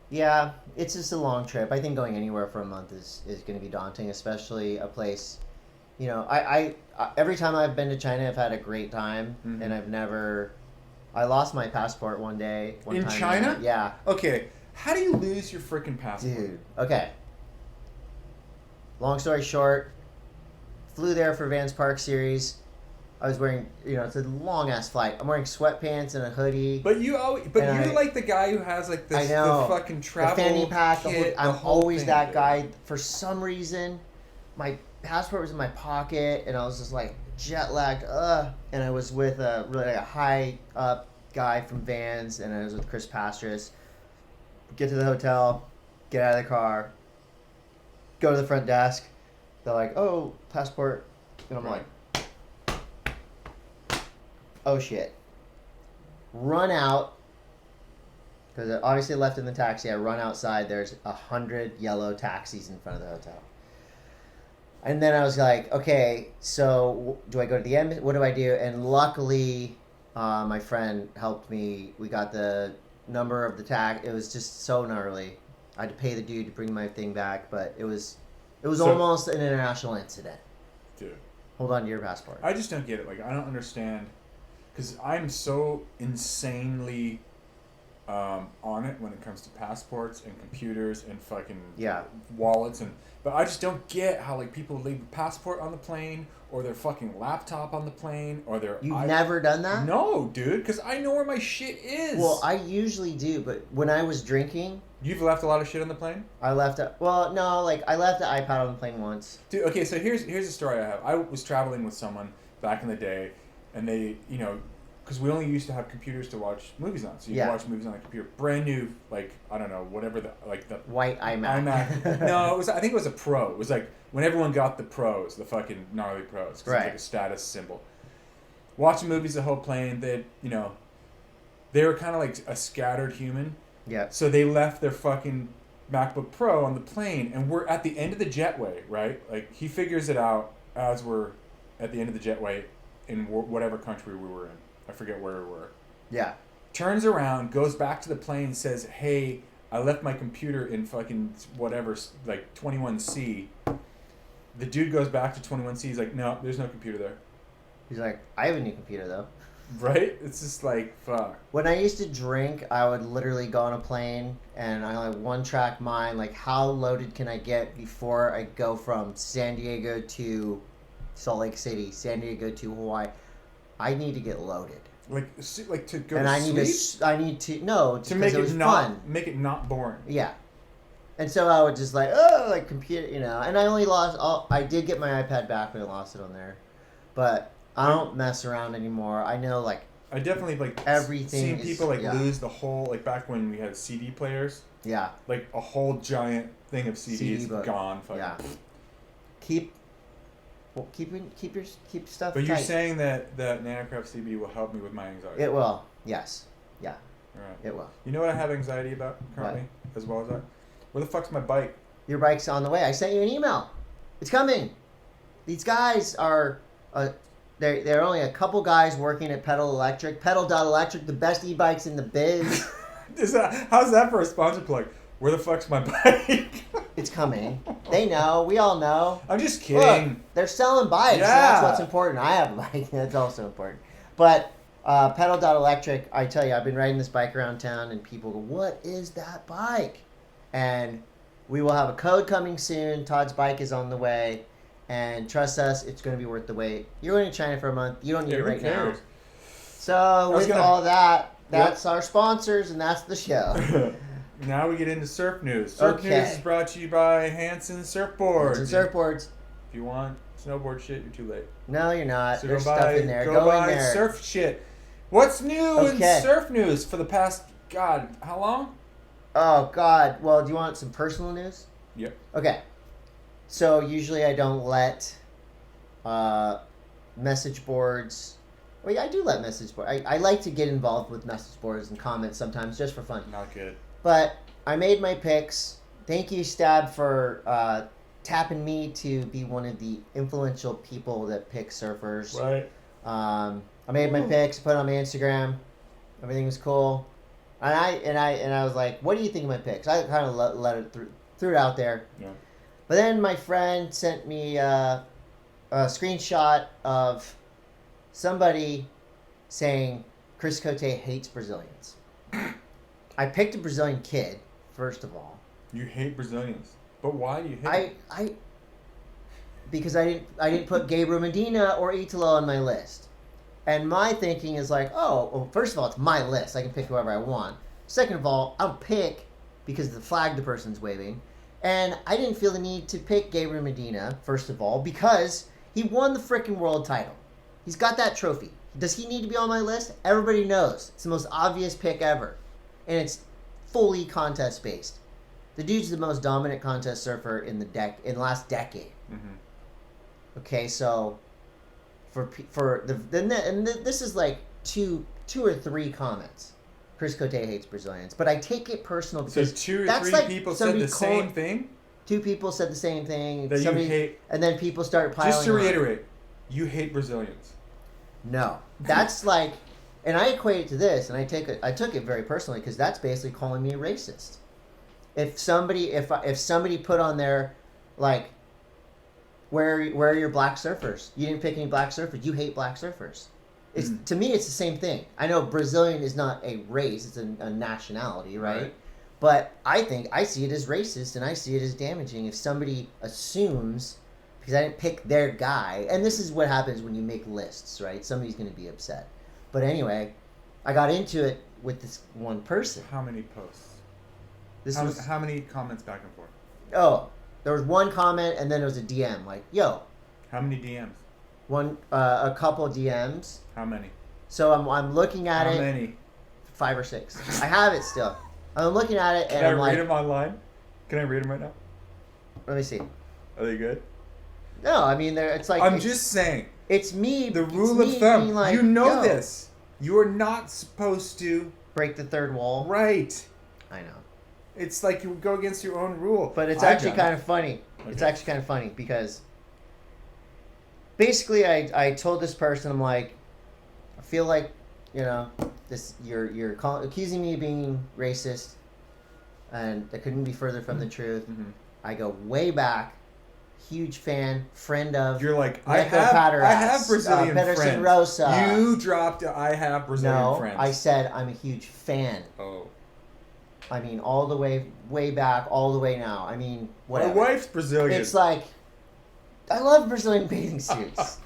[SPEAKER 1] Yeah, it's just a long trip. I think going anywhere for a month is going to be daunting, especially a place... You know, I every time I've been to China, I've had a great time, and I've never... I lost my passport one day.
[SPEAKER 2] In China?
[SPEAKER 1] Yeah.
[SPEAKER 2] Okay, how do you lose your freaking passport?
[SPEAKER 1] Dude, okay. Long story short, flew there for Vans Park Series. I was wearing, it's a long-ass flight. I'm wearing sweatpants and a hoodie.
[SPEAKER 2] But you're like the guy who has like this, the fucking travel
[SPEAKER 1] the fanny pack.
[SPEAKER 2] kit,
[SPEAKER 1] I'm always that
[SPEAKER 2] dude.
[SPEAKER 1] guy. For some reason, my passport was in my pocket, and I was just like, jet lagged, and I was with a really like a high up guy from Vans, and I was with Chris Pastras. Get to the hotel, get out of the car, go to the front desk. They're like, "Oh, passport," and I'm like, "Oh shit!" Run out because I obviously left in the taxi. I run outside. There's 100 yellow taxis in front of the hotel. And then I was like, okay, so do I go to the embassy? What do I do? And luckily, my friend helped me. We got the number of the tag. It was just so gnarly. I had to pay the dude to bring my thing back, but it was almost an international incident.
[SPEAKER 2] Dude.
[SPEAKER 1] Hold on to your passport.
[SPEAKER 2] I just don't get it. Like, I don't understand. Because I'm so insanely on it when it comes to passports and computers and fucking wallets but I just don't get how like people leave a passport on the plane or their fucking laptop on the plane or their
[SPEAKER 1] You've never done that?
[SPEAKER 2] No, dude, because I know where my shit is.
[SPEAKER 1] Well, I usually do, but when I was drinking,
[SPEAKER 2] you've left a lot of shit on the plane?
[SPEAKER 1] I left I left the iPad on the plane once.
[SPEAKER 2] Dude, okay, so here's a story I have. I was traveling with someone back in the day, and they, because we only used to have computers to watch movies on, so you could watch movies on the computer. Brand new, like, I don't know, whatever the
[SPEAKER 1] white iMac.
[SPEAKER 2] No, I think it was a Pro. It was like when everyone got the Pros, the fucking gnarly Pros, because
[SPEAKER 1] right.
[SPEAKER 2] It's like a status symbol. Watching movies the whole plane, they were kind of like a scattered human.
[SPEAKER 1] Yeah.
[SPEAKER 2] So they left their fucking MacBook Pro on the plane, and we're at the end of the jetway, right? Like, he figures it out as we're at the end of the jetway in whatever country we were in. I forget where we were.
[SPEAKER 1] Yeah.
[SPEAKER 2] Turns around, goes back to the plane, says, "Hey, I left my computer in fucking whatever, like 21C." The dude goes back to 21C. He's like, "No, there's no computer there."
[SPEAKER 1] He's like, "I have a new computer though."
[SPEAKER 2] Right? It's just like, fuck.
[SPEAKER 1] When I used to drink, I would literally go on a plane and I only one track mind. Like, how loaded can I get before I go from San Diego to Salt Lake City, San Diego to Hawaii? I need to get loaded.
[SPEAKER 2] Like to go
[SPEAKER 1] and
[SPEAKER 2] to
[SPEAKER 1] I
[SPEAKER 2] sleep?
[SPEAKER 1] need to no
[SPEAKER 2] to make it
[SPEAKER 1] fun.
[SPEAKER 2] Make it not boring.
[SPEAKER 1] Yeah. And so I would just computer, and I only I did get my iPad back when I lost it on there. But I don't mess around anymore. I know, like,
[SPEAKER 2] I definitely like
[SPEAKER 1] everything.
[SPEAKER 2] Seeing people lose the whole, like, back when we had CD players.
[SPEAKER 1] Yeah.
[SPEAKER 2] Like a whole giant thing of CDs gone. Fucking.
[SPEAKER 1] Yeah. Keep stuff.
[SPEAKER 2] But you're
[SPEAKER 1] tight.
[SPEAKER 2] saying that Nanocraft CB will help me with my anxiety.
[SPEAKER 1] It will. Yes. Yeah.
[SPEAKER 2] All right.
[SPEAKER 1] It will.
[SPEAKER 2] You know what I have anxiety about currently, as well as that? Where the fuck's my bike?
[SPEAKER 1] Your bike's on the way. I sent you an email. It's coming. These guys are. They're only a couple guys working at Pedal Electric. Pedal.electric, the best e-bikes in the biz.
[SPEAKER 2] How's that for a sponsor plug? Where the fuck's my bike?
[SPEAKER 1] It's coming. They know. We all know.
[SPEAKER 2] I'm just kidding.
[SPEAKER 1] Look, they're selling bikes.
[SPEAKER 2] Yeah.
[SPEAKER 1] So that's what's important. I have a bike. That's also important. But Pedal.electric, I tell you, I've been riding this bike around town, and people go, "What is that bike?" And we will have a code coming soon. Todd's bike is on the way. And trust us, it's going to be worth the wait. You're going to China for a month. You don't need it right now. So with all that, that's our sponsors, and that's the show.
[SPEAKER 2] Now we get into surf news. Surf news is brought to you by Hansen Surfboards.
[SPEAKER 1] Hansen Surfboards.
[SPEAKER 2] If you want snowboard shit, you're too late.
[SPEAKER 1] No, you're not.
[SPEAKER 2] So
[SPEAKER 1] There's stuff in there. Go
[SPEAKER 2] buy
[SPEAKER 1] in there.
[SPEAKER 2] Surf shit. What's new in surf news for the past, God, how long?
[SPEAKER 1] Oh, God. Well, do you want some personal news?
[SPEAKER 2] Yep.
[SPEAKER 1] Okay. So usually I don't let message boards. Well, yeah, I do let message boards. I like to get involved with message boards and comments sometimes just for fun.
[SPEAKER 2] Not good.
[SPEAKER 1] But I made my picks. Thank you, Stab, for tapping me to be one of the influential people that pick surfers.
[SPEAKER 2] Right.
[SPEAKER 1] I made my picks, put it on my Instagram. Everything was cool. And I was like, "What do you think of my picks?" I kind of let it threw it out there.
[SPEAKER 2] Yeah.
[SPEAKER 1] But then my friend sent me a screenshot of somebody saying Chris Coté hates Brazilians. I picked a Brazilian kid, first of all.
[SPEAKER 2] You hate Brazilians, but why do you hate them?
[SPEAKER 1] Because I didn't put Gabriel Medina or Italo on my list. And my thinking is like, well, first of all, it's my list. I can pick whoever I want. Second of all, I'll pick because of the flag the person's waving. And I didn't feel the need to pick Gabriel Medina, first of all, because he won the frickin' world title. He's got that trophy. Does he need to be on my list? Everybody knows. It's the most obvious pick ever. And it's fully contest-based. The dude's the most dominant contest surfer in the last decade.
[SPEAKER 2] Mm-hmm.
[SPEAKER 1] Okay, so this is like two or three comments. Chris Coté hates Brazilians, but I take it personal because
[SPEAKER 2] So two or
[SPEAKER 1] that's
[SPEAKER 2] three
[SPEAKER 1] like
[SPEAKER 2] people said the same thing?
[SPEAKER 1] Two people said the same thing.
[SPEAKER 2] That you hate.
[SPEAKER 1] And then people start piling
[SPEAKER 2] Just to
[SPEAKER 1] on.
[SPEAKER 2] reiterate, you hate Brazilians.
[SPEAKER 1] No. That's like, and I equate it to this, and I took it very personally because that's basically calling me a racist. If somebody put on there, like, where are your black surfers? You didn't pick any black surfers. You hate black surfers. It's to me, it's the same thing. I know Brazilian is not a race; it's a nationality, right? But I see it as racist, and I see it as damaging if somebody assumes because I didn't pick their guy. And this is what happens when you make lists, right? Somebody's going to be upset. But anyway, I got into it with this one person.
[SPEAKER 2] How many posts? How many comments back and forth?
[SPEAKER 1] Oh, there was one comment, and then there was a DM like, "Yo."
[SPEAKER 2] How many DMs?
[SPEAKER 1] A couple DMs.
[SPEAKER 2] How many?
[SPEAKER 1] So I'm looking at it.
[SPEAKER 2] How many?
[SPEAKER 1] 5 or 6. I have it still. I'm looking at it, and
[SPEAKER 2] Can I
[SPEAKER 1] I'm like,
[SPEAKER 2] read them online? Can I read them right now?
[SPEAKER 1] let me see.
[SPEAKER 2] Are they good?
[SPEAKER 1] No, I mean, it's like
[SPEAKER 2] I'm just saying.
[SPEAKER 1] It's me.
[SPEAKER 2] The
[SPEAKER 1] it's
[SPEAKER 2] rule
[SPEAKER 1] me
[SPEAKER 2] of thumb.
[SPEAKER 1] being like,
[SPEAKER 2] you know
[SPEAKER 1] yo,
[SPEAKER 2] this. You are not supposed to
[SPEAKER 1] break the third wall.
[SPEAKER 2] Right.
[SPEAKER 1] I know.
[SPEAKER 2] It's like you go against your own rule.
[SPEAKER 1] But it's actually kind of funny. Okay. It's actually kind of funny because basically I told this person, I'm like, I feel like, you're accusing me of being racist, and that couldn't be further from the truth.
[SPEAKER 2] Mm-hmm.
[SPEAKER 1] I go way back, huge fan, friend of.
[SPEAKER 2] You're like,
[SPEAKER 1] Nico
[SPEAKER 2] I have Brazilian friends.
[SPEAKER 1] Rosa.
[SPEAKER 2] You dropped I have Brazilian friends.
[SPEAKER 1] No, I said I'm a huge fan.
[SPEAKER 2] Oh.
[SPEAKER 1] I mean, all the way back, all the way now. I mean, whatever.
[SPEAKER 2] My wife's Brazilian.
[SPEAKER 1] It's like, I love Brazilian bathing suits.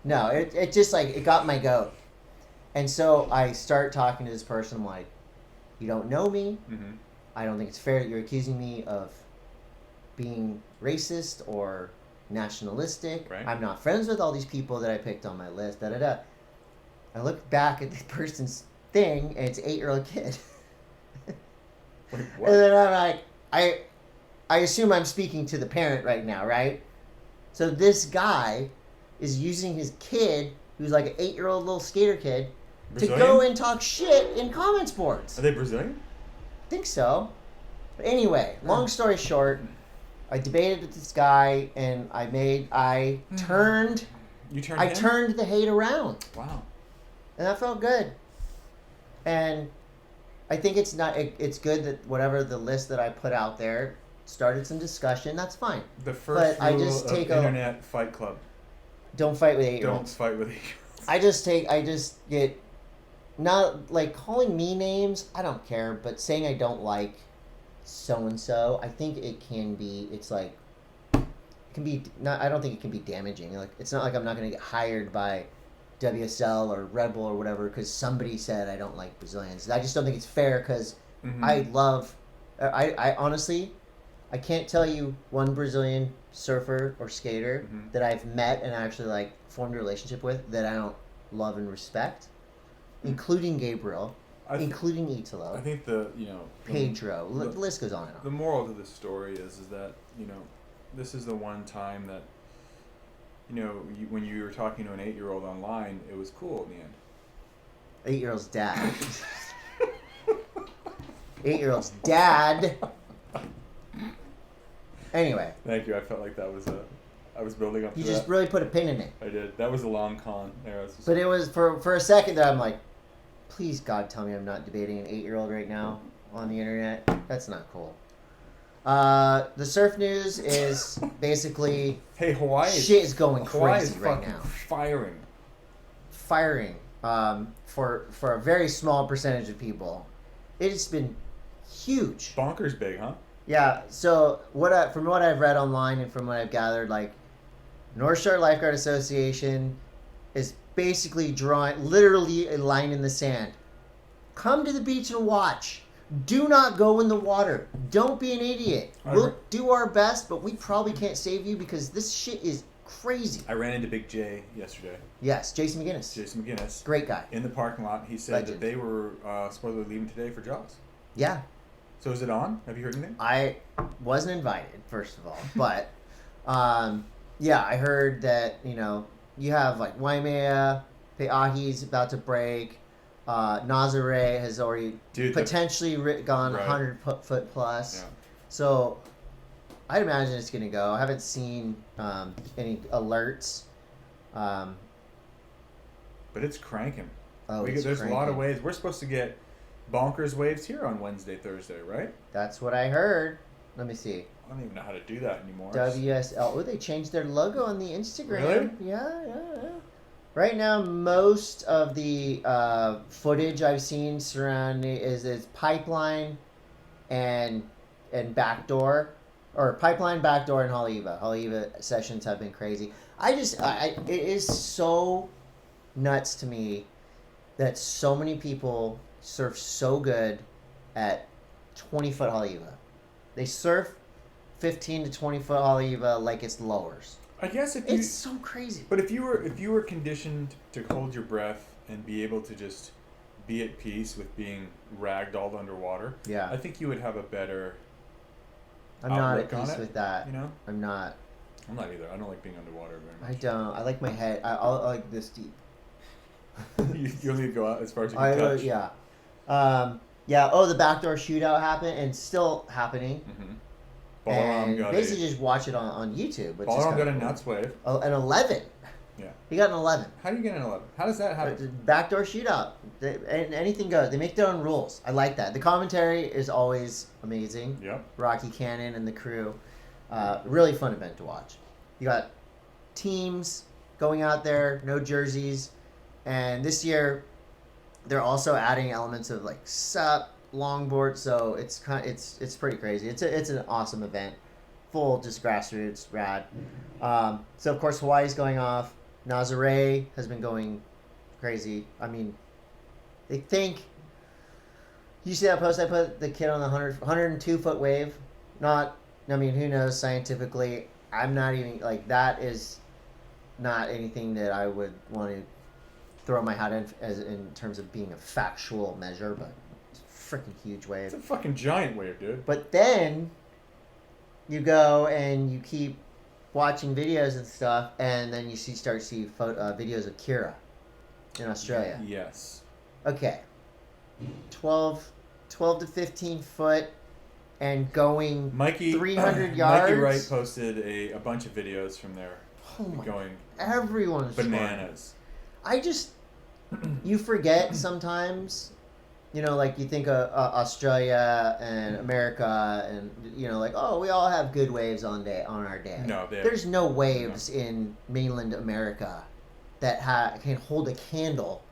[SPEAKER 1] No, it just like, it got my goat. And so I start talking to this person. I'm like, you don't know me.
[SPEAKER 2] Mm-hmm.
[SPEAKER 1] I don't think it's fair that you're accusing me of being racist or nationalistic.
[SPEAKER 2] Right.
[SPEAKER 1] I'm not friends with all these people that I picked on my list. Da-da-da. I look back at the person's thing, and it's an 8-year-old kid.
[SPEAKER 2] Wait, what?
[SPEAKER 1] And then I'm like, I assume I'm speaking to the parent right now, right? So this guy is using his kid, who's like an 8-year-old little skater kid,
[SPEAKER 2] Brazilian?
[SPEAKER 1] to go and talk shit in comments boards.
[SPEAKER 2] Are they Brazilian?
[SPEAKER 1] I think so. But anyway, long story short, I debated with this guy, and I turned the hate around.
[SPEAKER 2] Wow.
[SPEAKER 1] And that felt good. And I think it's good that whatever the list that I put out there started some discussion. That's fine.
[SPEAKER 2] The first
[SPEAKER 1] but
[SPEAKER 2] rule
[SPEAKER 1] I just
[SPEAKER 2] of
[SPEAKER 1] take
[SPEAKER 2] Internet Fight Club.
[SPEAKER 1] Don't fight with 8-year-olds.
[SPEAKER 2] Don't fight with 8-year-olds.
[SPEAKER 1] I just get, not like calling me names, I don't care, but saying I don't like so-and-so, I think it can be, it's like, it can be, not, I don't think it can be damaging. Like, it's not like I'm not going to get hired by WSL or Red Bull or whatever because somebody said I don't like Brazilians. I just don't think it's fair because I honestly, I can't tell you one Brazilian surfer or skater that I've met and actually like formed a relationship with that I don't love and respect, including Gabriel, including Italo.
[SPEAKER 2] I think
[SPEAKER 1] Pedro. The list goes on and on.
[SPEAKER 2] The moral to this story is that this is the one time that when you were talking to an 8-year-old online, it was cool in the end.
[SPEAKER 1] 8-year-old's dad. 8-year-old's dad. Anyway.
[SPEAKER 2] Thank you. I felt like that was I was building up to that.
[SPEAKER 1] You just really put a pin in it.
[SPEAKER 2] I did. That was a long con.
[SPEAKER 1] But it was, for a second there, I'm like, please God tell me I'm not debating an 8-year-old right now on the internet. That's not cool. The surf news is basically,
[SPEAKER 2] hey, Hawaii
[SPEAKER 1] shit is going crazy right now. Firing. For a very small percentage of people. It's been huge.
[SPEAKER 2] Bonkers big, huh?
[SPEAKER 1] Yeah. So from what I've read online and from what I've gathered, like, North Shore Lifeguard Association is basically drawing literally a line in the sand. Come to the beach and watch. Do not go in the water. Don't be an idiot. We'll do our best, but we probably can't save you because this shit is Crazy.
[SPEAKER 2] I ran into Big J yesterday.
[SPEAKER 1] Yes, Jason McGinnis.
[SPEAKER 2] Jason McGinnis.
[SPEAKER 1] Great guy.
[SPEAKER 2] In the parking lot. He said
[SPEAKER 1] Legend.
[SPEAKER 2] that they were supposedly leaving today for Jaws.
[SPEAKER 1] Yeah.
[SPEAKER 2] So is it on? Have you heard anything?
[SPEAKER 1] I wasn't invited, first of all. But, yeah, I heard that, you have, like, Waimea, Pe'ahi's about to break. Nazare has already potentially gone 100 foot plus.
[SPEAKER 2] Yeah.
[SPEAKER 1] So I'd imagine it's going to go. I haven't seen any alerts.
[SPEAKER 2] But it's cranking.
[SPEAKER 1] There's
[SPEAKER 2] cranking. A lot of waves. We're supposed to get bonkers waves here on Wednesday, Thursday, right?
[SPEAKER 1] That's what I heard. Let me see.
[SPEAKER 2] I don't even know how to do that anymore.
[SPEAKER 1] WSL. Oh, they changed their logo on the Instagram.
[SPEAKER 2] Really?
[SPEAKER 1] Yeah. Right now, most of the footage I've seen surrounding is pipeline and backdoor, or pipeline, backdoor, and Haleiwa. Haleiwa sessions have been crazy. It is so nuts to me that so many people surf so good at 20-foot Haleiwa. They surf 15 to 20-foot Haleiwa like it's lowers.
[SPEAKER 2] I guess
[SPEAKER 1] it's so crazy.
[SPEAKER 2] But if you were conditioned to hold your breath and be able to just be at peace with being ragdolled underwater,
[SPEAKER 1] yeah,
[SPEAKER 2] I think you would have a better.
[SPEAKER 1] I'm not at peace with that. I'm not.
[SPEAKER 2] I'm not either. I don't like being underwater very much.
[SPEAKER 1] I don't. I like my head. I like this deep.
[SPEAKER 2] you only go out as far as you can touch.
[SPEAKER 1] Yeah. Yeah. Oh, the backdoor shootout happened and still happening.
[SPEAKER 2] Mm-hmm.
[SPEAKER 1] And basically just watch it on YouTube.
[SPEAKER 2] Balaram got a nuts wave.
[SPEAKER 1] An 11.
[SPEAKER 2] Yeah.
[SPEAKER 1] He got an 11.
[SPEAKER 2] How do you get an 11? How does that happen?
[SPEAKER 1] Backdoor shootout. And anything goes. They make their own rules. I like that. The commentary is always amazing.
[SPEAKER 2] Yep.
[SPEAKER 1] Rocky Cannon and the crew. Really fun event to watch. You got teams going out there, no jerseys. And this year, they're also adding elements of like SUP, longboard, so it's pretty crazy. It's an awesome event, full just grassroots, rad. So of course Hawaii's going off. Nazare has been going crazy. I mean, they think. You see that post I put the kid on the 102 foot wave? Who knows scientifically? I'm not even like that is not anything that I would want to throw my hat in terms of being a factual measure, but. Freaking huge wave.
[SPEAKER 2] It's a fucking giant wave, dude.
[SPEAKER 1] But then you go and you keep watching videos and stuff, and then you start to see videos of Kira in Australia.
[SPEAKER 2] Yes.
[SPEAKER 1] Okay. 12 to 15 foot and going 300 yards.
[SPEAKER 2] Mikey Wright posted a bunch of videos from there. Going
[SPEAKER 1] everyone's
[SPEAKER 2] bananas.
[SPEAKER 1] You forget sometimes. Like you think of Australia and America, and we all have good waves on our day.
[SPEAKER 2] No,
[SPEAKER 1] there's no waves in mainland America that can hold a candle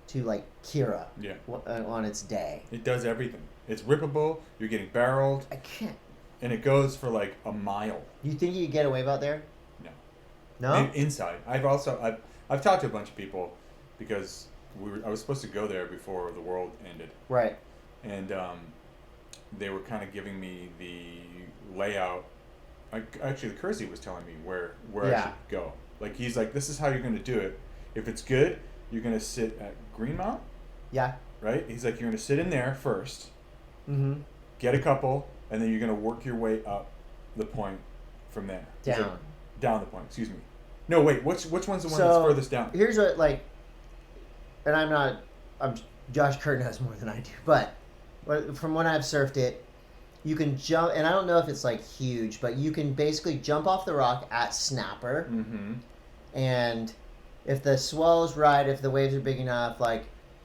[SPEAKER 1] to like Kira.
[SPEAKER 2] Yeah.
[SPEAKER 1] On its day.
[SPEAKER 2] It does everything. It's rippable. You're getting barreled.
[SPEAKER 1] I can't.
[SPEAKER 2] And it goes for like a mile.
[SPEAKER 1] You think you could get a wave out there?
[SPEAKER 2] No.
[SPEAKER 1] No.
[SPEAKER 2] Inside. I've talked to a bunch of people because. I was supposed to go there before the world ended.
[SPEAKER 1] Right.
[SPEAKER 2] And they were kind of giving me the layout. Actually, the Kersey was telling me where I should go. Like, he's like, this is how you're going to do it. If it's good, you're going to sit at Greenmount.
[SPEAKER 1] Yeah.
[SPEAKER 2] Right? He's like, you're going to sit in there first.
[SPEAKER 1] Mm-hmm.
[SPEAKER 2] Get a couple, and then you're going to work your way up the point from there.
[SPEAKER 1] Down.
[SPEAKER 2] Down the point, excuse me. No, wait, which one's the one that's furthest down?
[SPEAKER 1] Here's what, and I'm Josh Kerr knows more than I do, but from when I've surfed it, you can jump, and I don't know if it's huge, but you can basically jump off the rock at snapper, and if the swell is right, if the waves are big enough,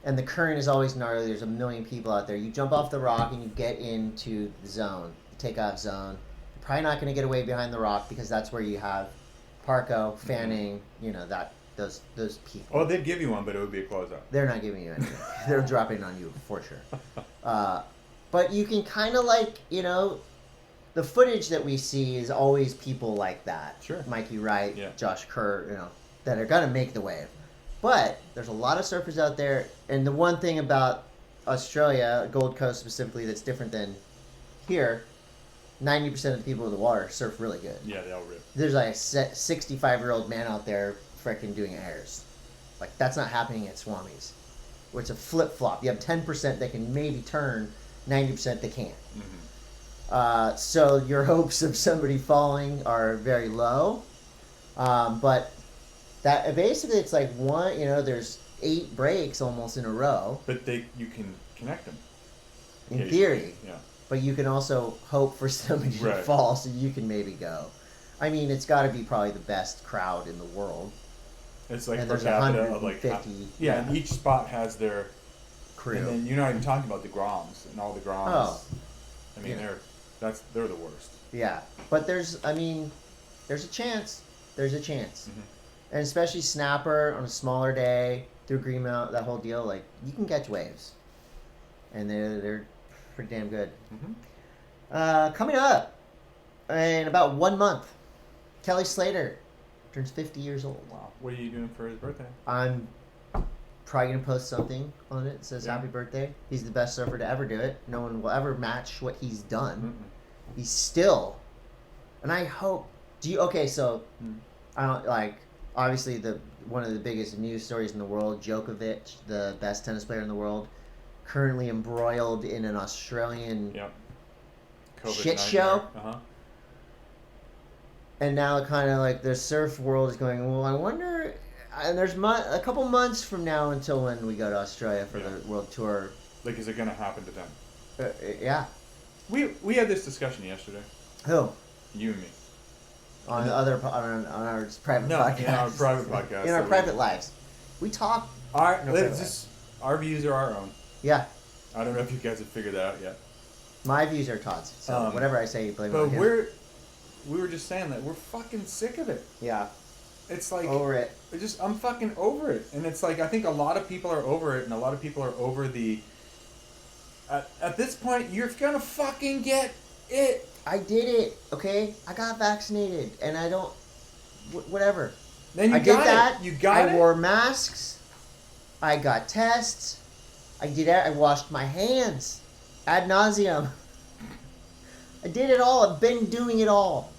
[SPEAKER 1] and the current is always gnarly, there's a million people out there, you jump off the rock and you get into the zone, the takeoff zone. You're probably not going to get away behind the rock because that's where you have Parko, Fanning, those people.
[SPEAKER 2] Oh, they'd give you one, but it would be a closeout.
[SPEAKER 1] They're not giving you anything. They're dropping on you for sure. But you can kind of the footage that we see is always people like that.
[SPEAKER 2] Sure.
[SPEAKER 1] Mikey Wright, Josh Kerr, that are going to make the wave. But there's a lot of surfers out there, and the one thing about Australia, Gold Coast specifically, that's different than here, 90% of the people in the water surf really good.
[SPEAKER 2] Yeah, they all rip.
[SPEAKER 1] There's like a 65-year-old man out there freaking doing airs. Like, that's not happening at Swami's. Where it's a flip-flop. You have 10% that can maybe turn, 90% that can't.
[SPEAKER 2] Mm-hmm.
[SPEAKER 1] So your hopes of somebody falling are very low. But that basically, it's like one, there's 8 breaks almost in a row.
[SPEAKER 2] But you can connect them.
[SPEAKER 1] In theory.
[SPEAKER 2] Yeah.
[SPEAKER 1] But you can also hope for somebody to fall so you can maybe go. I mean, it's got to be probably the best crowd in the world.
[SPEAKER 2] It's like
[SPEAKER 1] and
[SPEAKER 2] per
[SPEAKER 1] there's
[SPEAKER 2] capita of
[SPEAKER 1] 150.
[SPEAKER 2] Yeah, and each spot has their
[SPEAKER 1] crew.
[SPEAKER 2] And then you're not even talking about the Groms and all the Groms.
[SPEAKER 1] Oh.
[SPEAKER 2] I mean, they're the worst.
[SPEAKER 1] Yeah. But there's a chance. There's a chance.
[SPEAKER 2] Mm-hmm.
[SPEAKER 1] And especially snapper on a smaller day through Greenmount, that whole deal, like, you can catch waves. And they're pretty damn good.
[SPEAKER 2] Mm-hmm.
[SPEAKER 1] Coming up in about 1 month, Kelly Slater turns 50 years old.
[SPEAKER 2] Wow. What are you doing for his birthday?
[SPEAKER 1] I'm probably going to post something on it that says happy birthday. He's the best surfer to ever do it. No one will ever match what he's done.
[SPEAKER 2] Mm-mm.
[SPEAKER 1] He's still, and I hope, I don't, like, obviously one of the biggest news stories in the world, Djokovic, the best tennis player in the world, currently embroiled in an Australian shit show.
[SPEAKER 2] Uh-huh.
[SPEAKER 1] And now kind of like the surf world is going, well, I wonder, and there's a couple months from now until when we go to Australia for the world tour.
[SPEAKER 2] Like, is it going to happen to them?
[SPEAKER 1] Yeah.
[SPEAKER 2] We had this discussion yesterday.
[SPEAKER 1] Who?
[SPEAKER 2] You and me.
[SPEAKER 1] On our private podcast.
[SPEAKER 2] In our private podcast.
[SPEAKER 1] In our private lives. We talk.
[SPEAKER 2] Our views are our own.
[SPEAKER 1] Yeah.
[SPEAKER 2] I don't know if you guys have figured that out yet.
[SPEAKER 1] My views are Todd's. So whatever I say, you blame it on him.
[SPEAKER 2] But we were just saying that we're fucking sick of it.
[SPEAKER 1] Yeah.
[SPEAKER 2] It's like
[SPEAKER 1] over it.
[SPEAKER 2] I'm fucking over it. And it's like, I think a lot of people are over it, and a lot of people are over the at this point, you're gonna fucking get it.
[SPEAKER 1] I did it, okay? I got vaccinated, and I don't whatever.
[SPEAKER 2] Then
[SPEAKER 1] I did that.
[SPEAKER 2] You got it.
[SPEAKER 1] I wore masks. I got tests. I did that. I washed my hands ad nauseum. I did it all. I've been doing it all.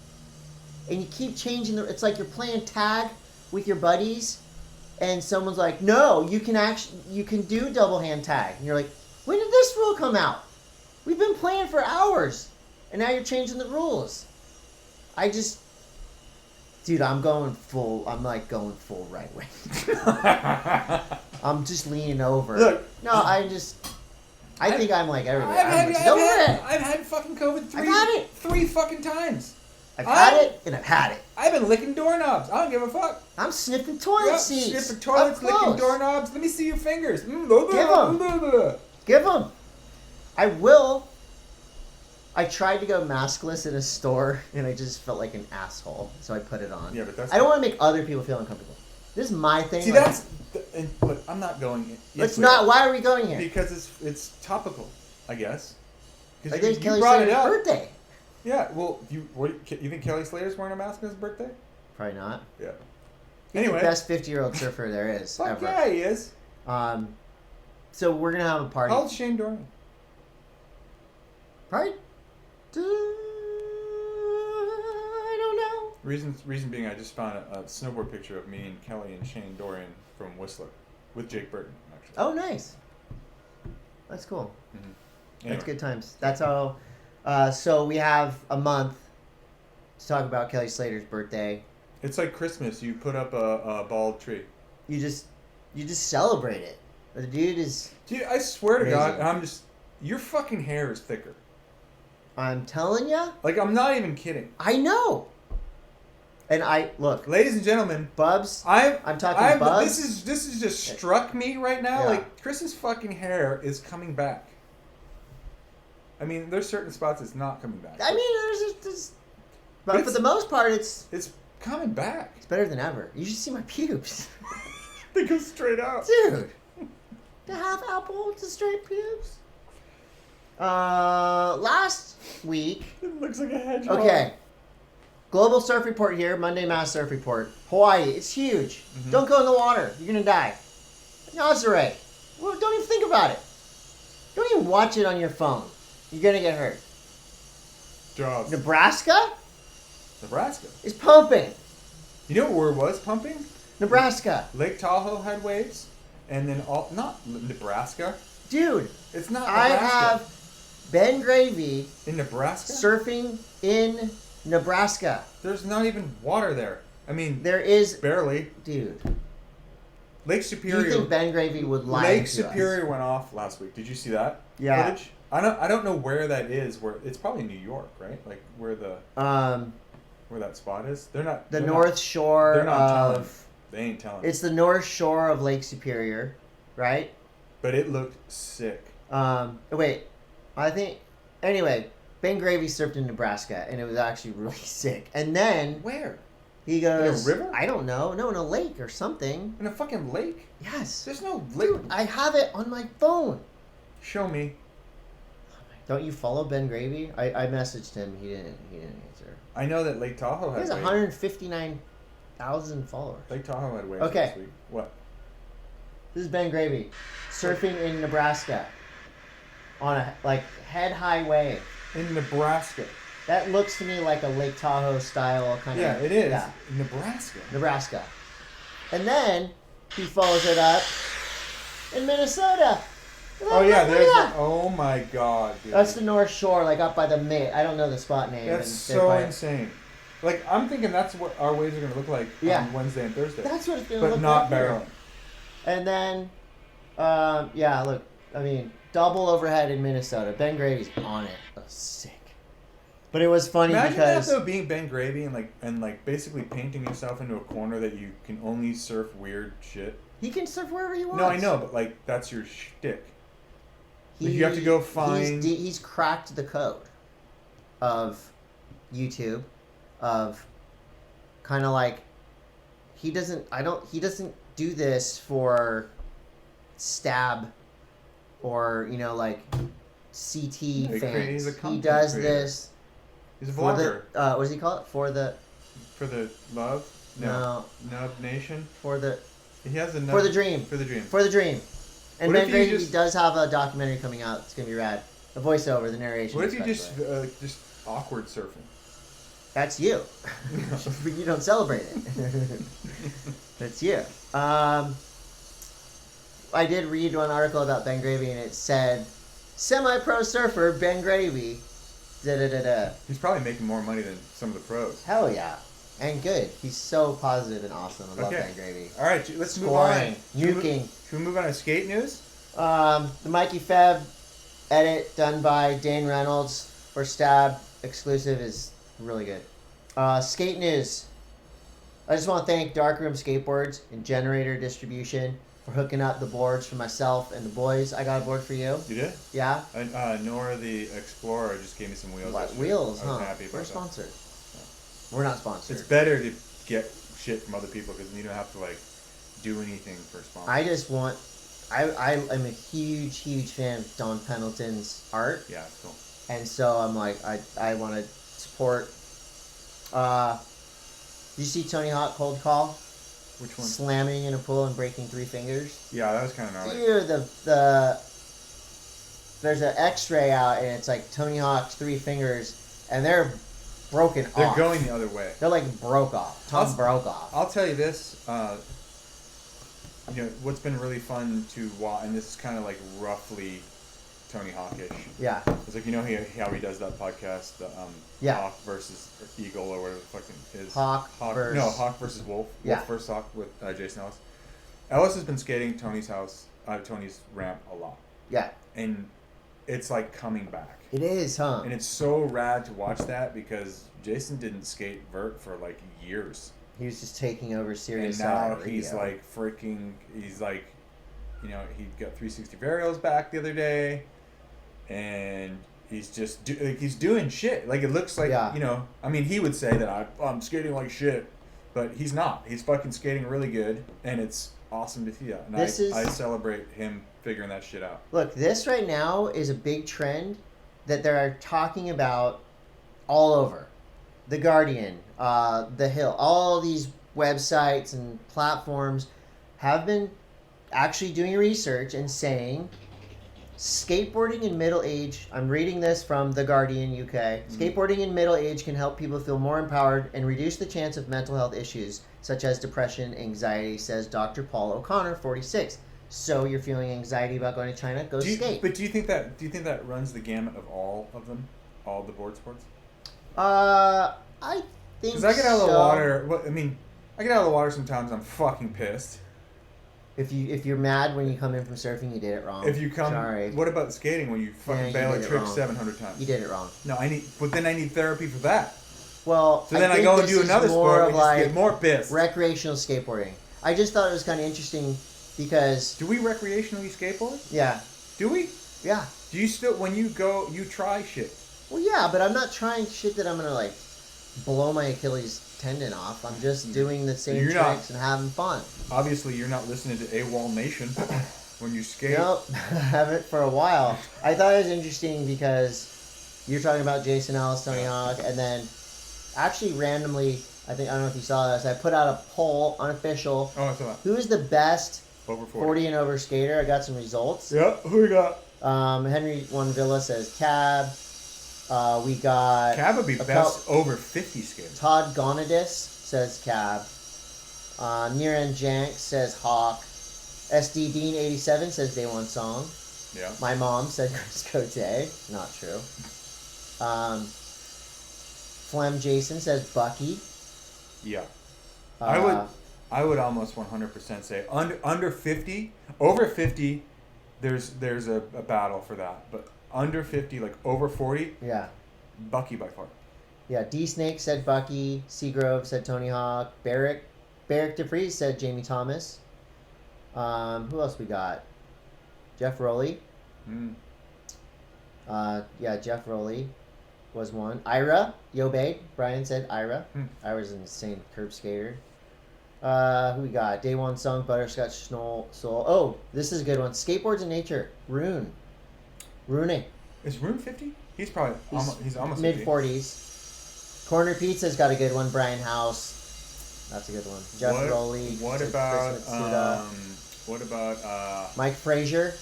[SPEAKER 1] And you keep changing it's like you're playing tag with your buddies, and someone's like, "No, you can do double hand tag." And you're like, "When did this rule come out? We've been playing for hours, and now you're changing the rules." Dude, I'm going full right wing. I'm just leaning over.
[SPEAKER 2] Look,
[SPEAKER 1] no, I think I'm like everybody.
[SPEAKER 2] I've had fucking COVID three fucking times.
[SPEAKER 1] I've had it, and I've had it.
[SPEAKER 2] I've been licking doorknobs. I don't give a fuck.
[SPEAKER 1] I'm sniffing toilet seats.
[SPEAKER 2] Sniffing toilets, licking doorknobs. Let me see your fingers.
[SPEAKER 1] Give them. I will. I tried to go maskless in a store, and I just felt like an asshole, so I put it on.
[SPEAKER 2] Yeah, but
[SPEAKER 1] I don't want to make other people feel uncomfortable. This is my thing.
[SPEAKER 2] See, but I'm not going.
[SPEAKER 1] Let's not. Why are we going here?
[SPEAKER 2] Because it's topical, I guess.
[SPEAKER 1] I think Kelly Slater's birthday.
[SPEAKER 2] Yeah. Well, you think Kelly Slater's wearing a mask on his birthday?
[SPEAKER 1] Probably not.
[SPEAKER 2] Yeah.
[SPEAKER 1] He's the best 50-year-old surfer there is.
[SPEAKER 2] Fuck
[SPEAKER 1] ever.
[SPEAKER 2] Yeah, he is.
[SPEAKER 1] So we're gonna have a party.
[SPEAKER 2] How old's Shane Dorian?
[SPEAKER 1] Right? I don't know.
[SPEAKER 2] Reason being, I just found a snowboard picture of me and Kelly and Shane Dorian from Whistler with Jake Burton, actually.
[SPEAKER 1] Oh, nice. That's cool.
[SPEAKER 2] Mm-hmm. Anyway.
[SPEAKER 1] That's good times. That's how. So we have a month to talk about Kelly Slater's birthday.
[SPEAKER 2] It's like Christmas. You put up a bald tree.
[SPEAKER 1] You just celebrate it. The dude is.
[SPEAKER 2] Dude, I swear to
[SPEAKER 1] amazing.
[SPEAKER 2] God, your fucking hair is thicker.
[SPEAKER 1] I'm telling you.
[SPEAKER 2] Like, I'm not even kidding.
[SPEAKER 1] I know. And look,
[SPEAKER 2] ladies and gentlemen,
[SPEAKER 1] Bubs.
[SPEAKER 2] I'm
[SPEAKER 1] talking Bubs.
[SPEAKER 2] This is just struck me right now.
[SPEAKER 1] Yeah.
[SPEAKER 2] Like, Chris's fucking hair is coming back. I mean, there's certain spots it's not coming back.
[SPEAKER 1] I mean, but for the most part, it's
[SPEAKER 2] coming back.
[SPEAKER 1] It's better than ever. You should see my pubes.
[SPEAKER 2] They go straight out,
[SPEAKER 1] dude. The half apple to straight pubes. Last week.
[SPEAKER 2] It looks like a hedgehog.
[SPEAKER 1] Okay. Global Surf Report here. Monday M.A.S.S Surf Report. Hawaii. It's huge. Mm-hmm. Don't go in the water. You're going to die. Nazare. Well, don't even think about it. Don't even watch it on your phone. You're going to get hurt.
[SPEAKER 2] Jaws.
[SPEAKER 1] Nebraska
[SPEAKER 2] Nebraska.
[SPEAKER 1] is pumping.
[SPEAKER 2] You know where it was pumping?
[SPEAKER 1] Nebraska.
[SPEAKER 2] Lake Tahoe had waves, and then not Nebraska.
[SPEAKER 1] Dude,
[SPEAKER 2] It's not
[SPEAKER 1] I
[SPEAKER 2] Nebraska.
[SPEAKER 1] have Ben Gravy
[SPEAKER 2] In Nebraska?
[SPEAKER 1] surfing in Nebraska.
[SPEAKER 2] There's not even water there. I mean,
[SPEAKER 1] There is,
[SPEAKER 2] barely.
[SPEAKER 1] dude.
[SPEAKER 2] Lake
[SPEAKER 1] Do
[SPEAKER 2] Superior.
[SPEAKER 1] you think Ben Gravy would lie
[SPEAKER 2] Lake
[SPEAKER 1] to
[SPEAKER 2] Superior went off last week. Did you see that
[SPEAKER 1] Yeah.
[SPEAKER 2] footage? I don't know where that is. Where it's probably New York, right? Like where that spot is.
[SPEAKER 1] The
[SPEAKER 2] they're
[SPEAKER 1] North
[SPEAKER 2] not,
[SPEAKER 1] Shore
[SPEAKER 2] they're not telling.
[SPEAKER 1] of...
[SPEAKER 2] They ain't telling.
[SPEAKER 1] It's the North Shore of Lake Superior, right?
[SPEAKER 2] But it looked sick.
[SPEAKER 1] Wait, I think... Anyway, Ben Gravy surfed in Nebraska, and it was actually really sick. And then
[SPEAKER 2] Where?
[SPEAKER 1] he goes...
[SPEAKER 2] In a river?
[SPEAKER 1] I don't know. No, in a lake or something.
[SPEAKER 2] In a fucking lake?
[SPEAKER 1] Yes.
[SPEAKER 2] There's no lake.
[SPEAKER 1] Dude, I have it on my phone.
[SPEAKER 2] Show me.
[SPEAKER 1] Don't you follow Ben Gravy? I messaged him. He didn't answer.
[SPEAKER 2] I know that Lake Tahoe
[SPEAKER 1] He
[SPEAKER 2] had
[SPEAKER 1] has
[SPEAKER 2] waves.
[SPEAKER 1] 159,000 followers.
[SPEAKER 2] Lake Tahoe had waves
[SPEAKER 1] Okay.
[SPEAKER 2] this week. What?
[SPEAKER 1] This is Ben Gravy surfing in Nebraska on a head high wave.
[SPEAKER 2] In Nebraska.
[SPEAKER 1] That looks to me like a Lake Tahoe style kind
[SPEAKER 2] Yeah,
[SPEAKER 1] of.
[SPEAKER 2] it is.
[SPEAKER 1] Yeah,
[SPEAKER 2] Nebraska.
[SPEAKER 1] Nebraska. And then he follows it up in Minnesota.
[SPEAKER 2] Oh yeah, there's.
[SPEAKER 1] Yeah.
[SPEAKER 2] Oh my god, dude.
[SPEAKER 1] That's the North Shore, like up by the Mid. I don't know the spot name.
[SPEAKER 2] That's
[SPEAKER 1] and
[SPEAKER 2] so
[SPEAKER 1] they're
[SPEAKER 2] insane. Like I'm thinking that's what our waves are gonna look like
[SPEAKER 1] Yeah.
[SPEAKER 2] on Wednesday and Thursday.
[SPEAKER 1] That's what it's gonna
[SPEAKER 2] but
[SPEAKER 1] look
[SPEAKER 2] not
[SPEAKER 1] like. here.
[SPEAKER 2] barreling.
[SPEAKER 1] And then, yeah, look, I mean, double overhead in Minnesota. Ben Gravy's on it. That was sick. But it was funny
[SPEAKER 2] Imagine
[SPEAKER 1] because
[SPEAKER 2] that though, being Ben Gravy and basically painting yourself into a corner that you can only surf weird shit.
[SPEAKER 1] he can surf wherever he wants.
[SPEAKER 2] No, I know, but like that's your shtick. Like, you have to go find.
[SPEAKER 1] He's cracked the code of YouTube, of kind of like he doesn't do this for stab or like CT
[SPEAKER 2] He's a
[SPEAKER 1] fans. He
[SPEAKER 2] content
[SPEAKER 1] does
[SPEAKER 2] creator.
[SPEAKER 1] this
[SPEAKER 2] He's a
[SPEAKER 1] for
[SPEAKER 2] vlogger
[SPEAKER 1] the what does he call it? For the
[SPEAKER 2] love.
[SPEAKER 1] No.
[SPEAKER 2] Nub Nation.
[SPEAKER 1] for the
[SPEAKER 2] He has a nub,
[SPEAKER 1] for the dream.
[SPEAKER 2] For the dream.
[SPEAKER 1] For the dream. And
[SPEAKER 2] What
[SPEAKER 1] Ben
[SPEAKER 2] if you
[SPEAKER 1] Gravy
[SPEAKER 2] just-
[SPEAKER 1] does have a documentary coming out. It's gonna be rad. The voiceover, the narration.
[SPEAKER 2] What if you
[SPEAKER 1] especially.
[SPEAKER 2] just awkward surfing?
[SPEAKER 1] That's you. But you don't celebrate it. That's you. I did read one article about Ben Gravy, and it said, "Semi-pro surfer Ben Gravy." Da da da da.
[SPEAKER 2] He's probably making more money than some of the pros.
[SPEAKER 1] Hell yeah, and good. He's so positive and awesome. I love
[SPEAKER 2] Okay.
[SPEAKER 1] Ben Gravy.
[SPEAKER 2] All right, let's move
[SPEAKER 1] Scoring,
[SPEAKER 2] on.
[SPEAKER 1] nuking.
[SPEAKER 2] Should we move on to skate news?
[SPEAKER 1] The Mikey Feb edit done by Dane Reynolds for Stab exclusive is really good. Skate news. I just want to thank Darkroom Skateboards and Generator Distribution for hooking up the boards for myself and the boys. I got a board for you.
[SPEAKER 2] You did?
[SPEAKER 1] Yeah?
[SPEAKER 2] Nora the Explorer just gave me some wheels.
[SPEAKER 1] Like
[SPEAKER 2] yesterday.
[SPEAKER 1] wheels,
[SPEAKER 2] I was
[SPEAKER 1] huh?
[SPEAKER 2] happy about
[SPEAKER 1] We're
[SPEAKER 2] that.
[SPEAKER 1] sponsored. We're not sponsored.
[SPEAKER 2] It's better to get shit from other people because you don't have to do anything for sponsors.
[SPEAKER 1] I just want... I am a huge fan of Don Pendleton's art.
[SPEAKER 2] Yeah, it's cool.
[SPEAKER 1] And so I'm like, I want to support... did you see Tony Hawk Cold Call?
[SPEAKER 2] Which one?
[SPEAKER 1] Slamming in a pool and breaking 3 fingers.
[SPEAKER 2] Yeah, that was kind of gnarly.
[SPEAKER 1] Dude, there's an X-ray out and it's like Tony Hawk's 3 fingers and they're broken
[SPEAKER 2] They're
[SPEAKER 1] off.
[SPEAKER 2] going the other way.
[SPEAKER 1] They're like broke off. Tom broke off.
[SPEAKER 2] I'll tell you this. What's been really fun to watch, and this is kind of like roughly Tony Hawkish.
[SPEAKER 1] Yeah.
[SPEAKER 2] It's like how he does that podcast, the Hawk versus Eagle or whatever the fucking is.
[SPEAKER 1] Hawk versus...
[SPEAKER 2] No, Hawk versus Wolf.
[SPEAKER 1] Yeah.
[SPEAKER 2] Wolf versus Hawk with Jason Ellis. Ellis has been skating Tony's ramp a lot,
[SPEAKER 1] Yeah.
[SPEAKER 2] and it's like coming back.
[SPEAKER 1] It is, huh?
[SPEAKER 2] And it's so rad to watch that because Jason didn't skate vert for like years.
[SPEAKER 1] He was just taking over Sirius.
[SPEAKER 2] And now
[SPEAKER 1] Radio.
[SPEAKER 2] he's like he got 360 varials back the other day, and he's just he's doing shit. Like it looks like I mean he would say that I'm skating like shit, but he's not. He's fucking skating really good, and it's awesome to see that. And I celebrate him figuring that shit out.
[SPEAKER 1] Look, this right now is a big trend that they're talking about all over. The Guardian, The Hill, all these websites and platforms have been actually doing research and saying Skateboarding in middle age, I'm reading this from The Guardian UK. Skateboarding in middle age can help people feel more empowered and reduce the chance of mental health issues such as depression, anxiety, says Dr. Paul O'Connor, 46. So you're feeling anxiety about going to China? Go skate.
[SPEAKER 2] But do you think that runs the gamut of all of them, all the board sports?
[SPEAKER 1] I think
[SPEAKER 2] because I get out of the water. I get out of the water sometimes. I'm fucking pissed.
[SPEAKER 1] If you're mad when you come in from surfing, you did it wrong.
[SPEAKER 2] If you come,
[SPEAKER 1] sorry.
[SPEAKER 2] What about skating when you fucking bail a trick 700 times?
[SPEAKER 1] You did it wrong.
[SPEAKER 2] No, but then I need therapy for that.
[SPEAKER 1] Well,
[SPEAKER 2] so then I go and do another sport and just get more pissed.
[SPEAKER 1] Recreational skateboarding. I just thought it was kind of interesting because.
[SPEAKER 2] Do we recreationally skateboard?
[SPEAKER 1] Yeah.
[SPEAKER 2] Do we?
[SPEAKER 1] Yeah.
[SPEAKER 2] Do you still, when you go, you try shit?
[SPEAKER 1] Well, yeah, but I'm not trying shit that I'm gonna like blow my Achilles tendon off. I'm just doing the same tricks and having fun.
[SPEAKER 2] Obviously, you're not listening to AWOL Nation when you skate.
[SPEAKER 1] Nope, I haven't for a while. I thought it was interesting because you're talking about Jason Ellis, Tony Hawk, and then actually randomly, I don't know if you saw this, I put out a poll, unofficial.
[SPEAKER 2] Oh, I saw that.
[SPEAKER 1] Who is the best
[SPEAKER 2] over
[SPEAKER 1] 40 and over skater? I got some results.
[SPEAKER 2] Yep, who we got?
[SPEAKER 1] Henry One Villa says Cab. We got...
[SPEAKER 2] Cab would be best over 50 skater.
[SPEAKER 1] Todd Gonadis says Cab. Niran Jank says Hawk. SD Dean 87 says Day One Song.
[SPEAKER 2] Yeah.
[SPEAKER 1] My mom said Chris Coté. Not true. Flem Jason says Bucky.
[SPEAKER 2] Yeah. I would almost 100% say under 50, over 50, there's a battle for that. But under 50, like over 40,
[SPEAKER 1] yeah,
[SPEAKER 2] Bucky by far.
[SPEAKER 1] Yeah, D Snake said Bucky. Seagrove said Tony Hawk. Barrick DeFries said Jamie Thomas. Who else we got? Jeff Rowley. Yeah, Jeff Rowley was one. Ira Yobay. Brian said Ira. Ira's an insane curb skater. Who we got? Day One Song, Butterscotch Soul. Oh, this is a good one. Skateboards in Nature. Rune.
[SPEAKER 2] Is Rune 50? He's almost
[SPEAKER 1] mid 40s. Corner Pizza's got a good one. Brian House. That's a good one. Jeff Rowley.
[SPEAKER 2] What about
[SPEAKER 1] Mike Frazier?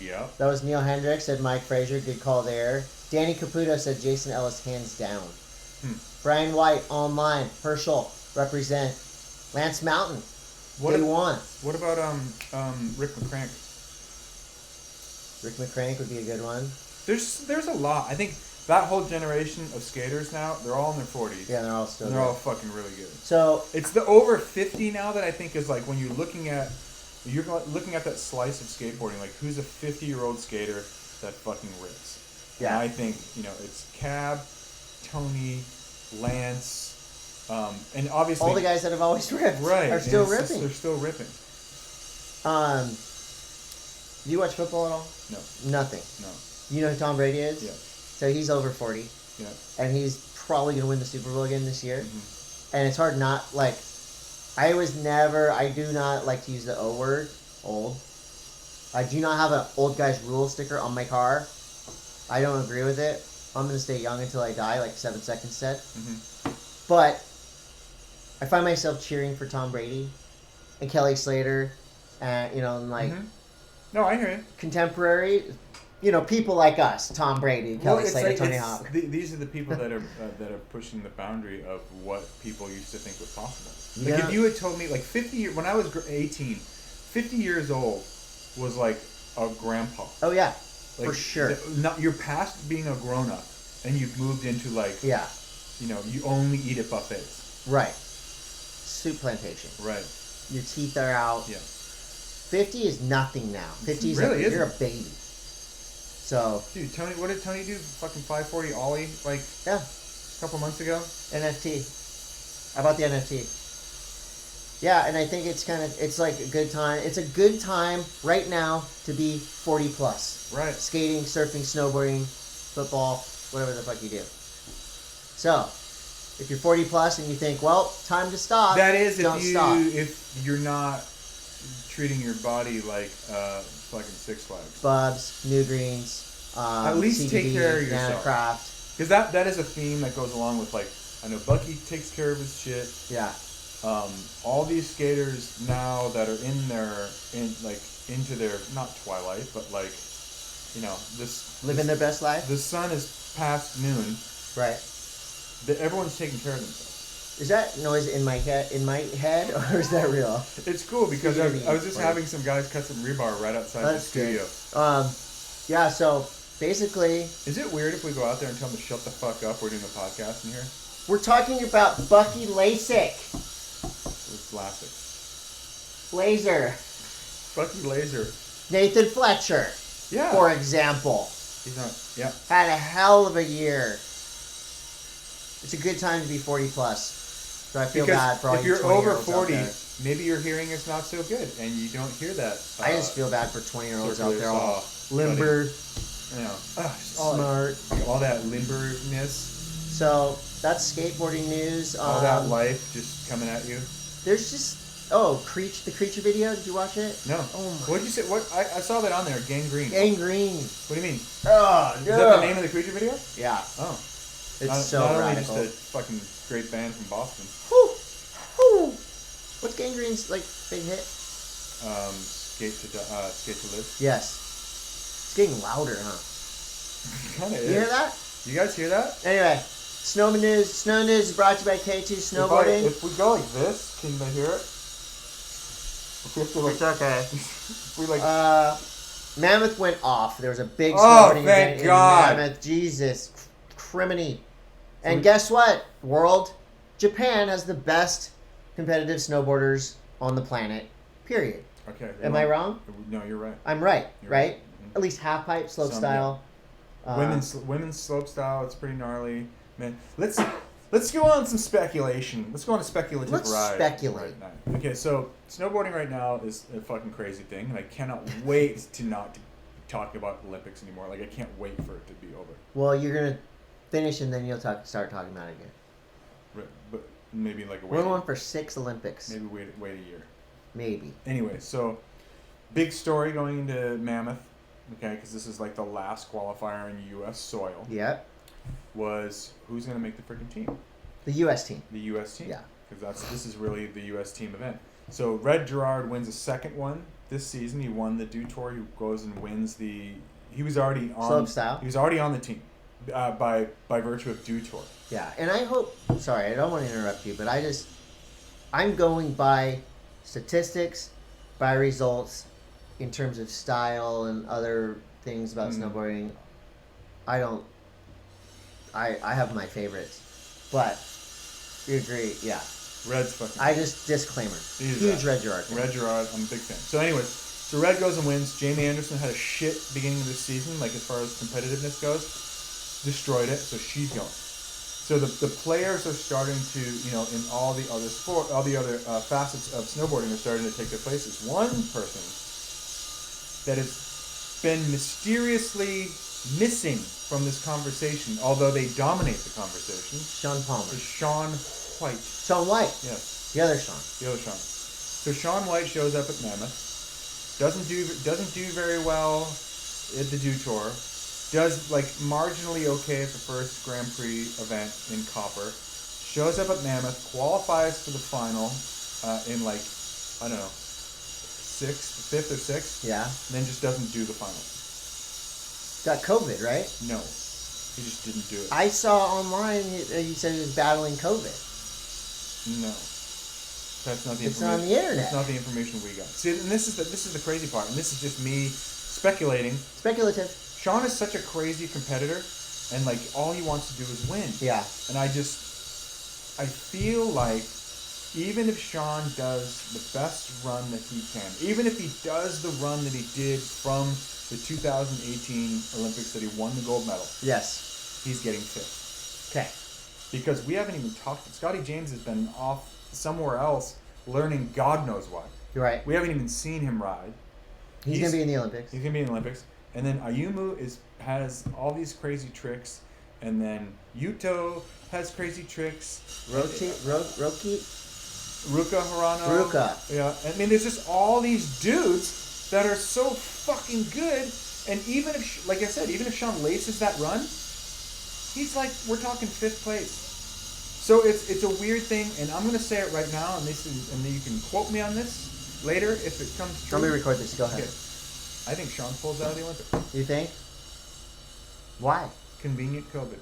[SPEAKER 2] Yeah.
[SPEAKER 1] That was Neil Hendricks, said Mike Frazier. Good call there. Danny Caputo said Jason Ellis, hands down. Brian White, online. Herschel, represent. Lance Mountain, day one.
[SPEAKER 2] What about Rick McCrank?
[SPEAKER 1] Rick McCrank would be a good one.
[SPEAKER 2] There's a lot. I think that whole generation of skaters now, they're all in their 40s.
[SPEAKER 1] Yeah, they're all still
[SPEAKER 2] and they're all fucking really good.
[SPEAKER 1] So
[SPEAKER 2] it's the over 50 now that I think is like when you're looking at that slice of skateboarding, like who's a 50-year-old skater that fucking rips. Yeah. And I think, it's Cab, Tony, Lance, and obviously
[SPEAKER 1] all the guys that have always ripped are still ripping.
[SPEAKER 2] They're still ripping.
[SPEAKER 1] Do you watch football at all?
[SPEAKER 2] No.
[SPEAKER 1] Nothing.
[SPEAKER 2] No.
[SPEAKER 1] You know who Tom Brady is?
[SPEAKER 2] Yeah.
[SPEAKER 1] So he's over 40.
[SPEAKER 2] Yeah.
[SPEAKER 1] And he's probably going to win the Super Bowl again this year.
[SPEAKER 2] Mm-hmm.
[SPEAKER 1] And it's hard not, I do not like to use the O word, old. I do not have an old guy's rule sticker on my car. I don't agree with it. I'm going to stay young until I die, like 7 Seconds said.
[SPEAKER 2] Mm-hmm.
[SPEAKER 1] But I find myself cheering for Tom Brady and Kelly Slater, and
[SPEAKER 2] Mm-hmm. No, I hear you.
[SPEAKER 1] Contemporary, people like us, Tom Brady, Kelly Slater, Tony Hawk.
[SPEAKER 2] These are the people that are pushing the boundary of what people used to think was possible.
[SPEAKER 1] Yeah.
[SPEAKER 2] Like if you had told me, like 50 when I was 18, 50 years old was like a grandpa.
[SPEAKER 1] Oh yeah,
[SPEAKER 2] like,
[SPEAKER 1] for sure.
[SPEAKER 2] You're past being a grown up, and you've moved into you only eat at buffets.
[SPEAKER 1] Right. Soup plantation.
[SPEAKER 2] Right.
[SPEAKER 1] Your teeth are out.
[SPEAKER 2] Yeah.
[SPEAKER 1] 50 is nothing now. 50 is
[SPEAKER 2] really
[SPEAKER 1] you're a baby. So.
[SPEAKER 2] Dude, what did Tony do? Fucking 540 ollie
[SPEAKER 1] yeah,
[SPEAKER 2] a couple months ago.
[SPEAKER 1] NFT. How about the NFT? Yeah, and I think it's like a good time. It's a good time right now to be 40 plus.
[SPEAKER 2] Right.
[SPEAKER 1] Skating, surfing, snowboarding, football, whatever the fuck you do. So, if you're 40 plus and you think, well, time to stop.
[SPEAKER 2] That is
[SPEAKER 1] stop.
[SPEAKER 2] If you're not treating your body like fucking Six Flags.
[SPEAKER 1] Bubs, New Greens,
[SPEAKER 2] at least
[SPEAKER 1] CBD,
[SPEAKER 2] take care of yourself.
[SPEAKER 1] Craft.
[SPEAKER 2] Because that is a theme that goes along with I know Bucky takes care of his shit.
[SPEAKER 1] Yeah.
[SPEAKER 2] All these skaters now that are into their not twilight, but you know, this
[SPEAKER 1] living their best life.
[SPEAKER 2] The sun is past noon.
[SPEAKER 1] Right.
[SPEAKER 2] Everyone's taking care of themselves.
[SPEAKER 1] Is that noise in my head, or is that real?
[SPEAKER 2] It's cool because I was just having some guys cut some rebar right outside the studio.
[SPEAKER 1] Good. Yeah. So basically,
[SPEAKER 2] is it weird if we go out there and tell them to shut the fuck up? We're doing a podcast in here.
[SPEAKER 1] We're talking about Bucky Lasik.
[SPEAKER 2] It's Lasik.
[SPEAKER 1] Laser.
[SPEAKER 2] Bucky Laser.
[SPEAKER 1] Nathan Fletcher.
[SPEAKER 2] Yeah.
[SPEAKER 1] For example.
[SPEAKER 2] He's not. Yeah.
[SPEAKER 1] Had a hell of a year. It's a good time to be 40 plus. So I feel bad for all you 20-year-olds.
[SPEAKER 2] If you're over 40, maybe your hearing is not so good, and you don't hear that.
[SPEAKER 1] I just feel bad for 20-year-olds out there, all limber, smart,
[SPEAKER 2] all that limberness.
[SPEAKER 1] So that's skateboarding news.
[SPEAKER 2] All that life just coming at you.
[SPEAKER 1] There's just the Creature video. Did you watch it?
[SPEAKER 2] No.
[SPEAKER 1] Oh my.
[SPEAKER 2] What did you say? What I saw that on there. Gangrene.
[SPEAKER 1] Gangrene.
[SPEAKER 2] What do you mean?
[SPEAKER 1] Oh,
[SPEAKER 2] is that the name of the Creature video?
[SPEAKER 1] Yeah.
[SPEAKER 2] Oh.
[SPEAKER 1] It's
[SPEAKER 2] not
[SPEAKER 1] radical.
[SPEAKER 2] Only just a fucking great band from Boston.
[SPEAKER 1] Whoo! What's Gangrene's big hit?
[SPEAKER 2] Skate to Live.
[SPEAKER 1] Yes. It's getting louder, huh?
[SPEAKER 2] Kind of.
[SPEAKER 1] You hear that?
[SPEAKER 2] You guys hear that?
[SPEAKER 1] Anyway, Snow News is brought to you by K2 Snowboarding.
[SPEAKER 2] If we go like this, can they hear it?
[SPEAKER 1] It's okay.
[SPEAKER 2] We
[SPEAKER 1] Mammoth went off. There was a big snowboarding event in Mammoth. Jesus, criminy. And guess what, world? Japan has the best competitive snowboarders on the planet, period.
[SPEAKER 2] Okay.
[SPEAKER 1] Am I wrong?
[SPEAKER 2] No, you're right.
[SPEAKER 1] I'm right,
[SPEAKER 2] You're
[SPEAKER 1] right?
[SPEAKER 2] Mm-hmm.
[SPEAKER 1] At least half pipe, slope style.
[SPEAKER 2] Yeah. Women's slope style, it's pretty gnarly. Man, let's go on some speculation. Let's go on a speculative ride.
[SPEAKER 1] Let's speculate.
[SPEAKER 2] Right now. Okay, so snowboarding right now is a fucking crazy thing, and I cannot wait to not talk about Olympics anymore. I can't wait for it to be over.
[SPEAKER 1] Well, you're gonna finish and then you'll start talking about it again.
[SPEAKER 2] Right, but maybe
[SPEAKER 1] we're going for 6 Olympics.
[SPEAKER 2] Maybe wait a year.
[SPEAKER 1] Maybe.
[SPEAKER 2] Anyway, so big story going into Mammoth, okay, because this is the last qualifier in U.S. soil.
[SPEAKER 1] Yep.
[SPEAKER 2] Was who's going to make the freaking team?
[SPEAKER 1] The U.S. team.
[SPEAKER 2] The U.S. team.
[SPEAKER 1] Yeah.
[SPEAKER 2] Because this is really the U.S. team event. So Red Gerard wins a second one this season. He won the Dew Tour. He goes and wins the. He was already on
[SPEAKER 1] slope style.
[SPEAKER 2] He was already on the team, by virtue of Dew Tour.
[SPEAKER 1] Yeah, and I hope. Sorry, I don't want to interrupt you, but I'm going by statistics, by results, in terms of style and other things about snowboarding. I have my favorites, but you agree, yeah.
[SPEAKER 2] Red's fucking.
[SPEAKER 1] I just disclaimer. Huge Red Gerard fan.
[SPEAKER 2] Red Gerard, I'm a big fan. So, anyways, Red goes and wins. Jamie Anderson had a shit beginning of the season, as far as competitiveness goes, destroyed it. So she's going. So the players are starting to, in all the other facets of snowboarding are starting to take their places. One person that has been mysteriously missing from this conversation, although they dominate the conversation.
[SPEAKER 1] Shaun Palmer.
[SPEAKER 2] Is Shaun White.
[SPEAKER 1] Shaun White.
[SPEAKER 2] Yes.
[SPEAKER 1] The other Shaun.
[SPEAKER 2] So Shaun White shows up at Mammoth. Doesn't do very well at the Dew Tour. Does marginally okay at the first Grand Prix event in Copper. Shows up at Mammoth. Qualifies for the final in I don't know, 5th or 6th.
[SPEAKER 1] Yeah.
[SPEAKER 2] And then just doesn't do the final.
[SPEAKER 1] Got COVID, right?
[SPEAKER 2] No, he just didn't do it.
[SPEAKER 1] I saw online he said he was battling COVID.
[SPEAKER 2] No, that's not the information.
[SPEAKER 1] It's on the internet.
[SPEAKER 2] It's not the information we got. See, and this is the crazy part, and this is just me speculating.
[SPEAKER 1] Speculative.
[SPEAKER 2] Shaun is such a crazy competitor, and all he wants to do is win.
[SPEAKER 1] Yeah.
[SPEAKER 2] And I feel like even if Shaun does the best run that he can, even if he does the run that he did from the 2018 Olympics that he won the gold medal.
[SPEAKER 1] Yes.
[SPEAKER 2] He's getting 5th.
[SPEAKER 1] Okay.
[SPEAKER 2] Because we haven't even talked. Scotty James has been off somewhere else learning God knows what.
[SPEAKER 1] You're right.
[SPEAKER 2] We haven't even seen him ride.
[SPEAKER 1] He's going to be in the Olympics.
[SPEAKER 2] He's going to be in the Olympics. And then Ayumu has all these crazy tricks. And then Yuto has crazy tricks.
[SPEAKER 1] Roki?
[SPEAKER 2] Ruka Harano.
[SPEAKER 1] Ruka.
[SPEAKER 2] Yeah. I mean, there's just all these dudes that are so fucking good. And even if, like I said, even if Shaun laces that run, he's we're talking 5th place. So it's a weird thing, and I'm going to say it right now, and then you can quote me on this later if it comes true.
[SPEAKER 1] Let me record this. Go ahead.
[SPEAKER 2] Okay. I think Shaun pulls out of the Olympics.
[SPEAKER 1] You think? Why?
[SPEAKER 2] Convenient COVID.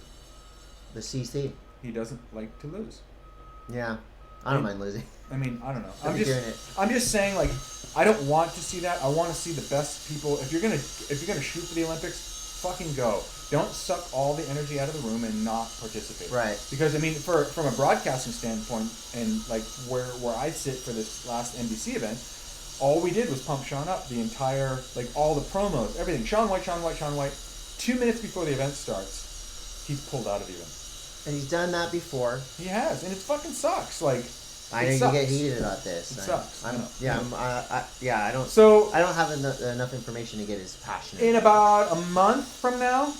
[SPEAKER 1] The CC.
[SPEAKER 2] He doesn't like to lose.
[SPEAKER 1] Yeah. I don't mind losing.
[SPEAKER 2] I mean, I don't know.
[SPEAKER 1] I'll be doing it.
[SPEAKER 2] I'm just saying, like, I don't want to see that. I want to see the best people. If you're gonna shoot for the Olympics, fucking go. Don't suck all the energy out of the room and not participate.
[SPEAKER 1] Right.
[SPEAKER 2] Because I mean, from a broadcasting standpoint, and like where I sit for this last NBC event, all we did was pump Shaun up the entire, like all the promos, everything. Shaun White, Shaun White, Shaun White. 2 minutes before the event starts, he's pulled out of the event.
[SPEAKER 1] And he's done that before.
[SPEAKER 2] He has, and it fucking sucks. Like,
[SPEAKER 1] I know you get heated about this.
[SPEAKER 2] It sucks.
[SPEAKER 1] I don't.
[SPEAKER 2] So
[SPEAKER 1] I don't have enough information to get as passionate.
[SPEAKER 2] in about a month from now,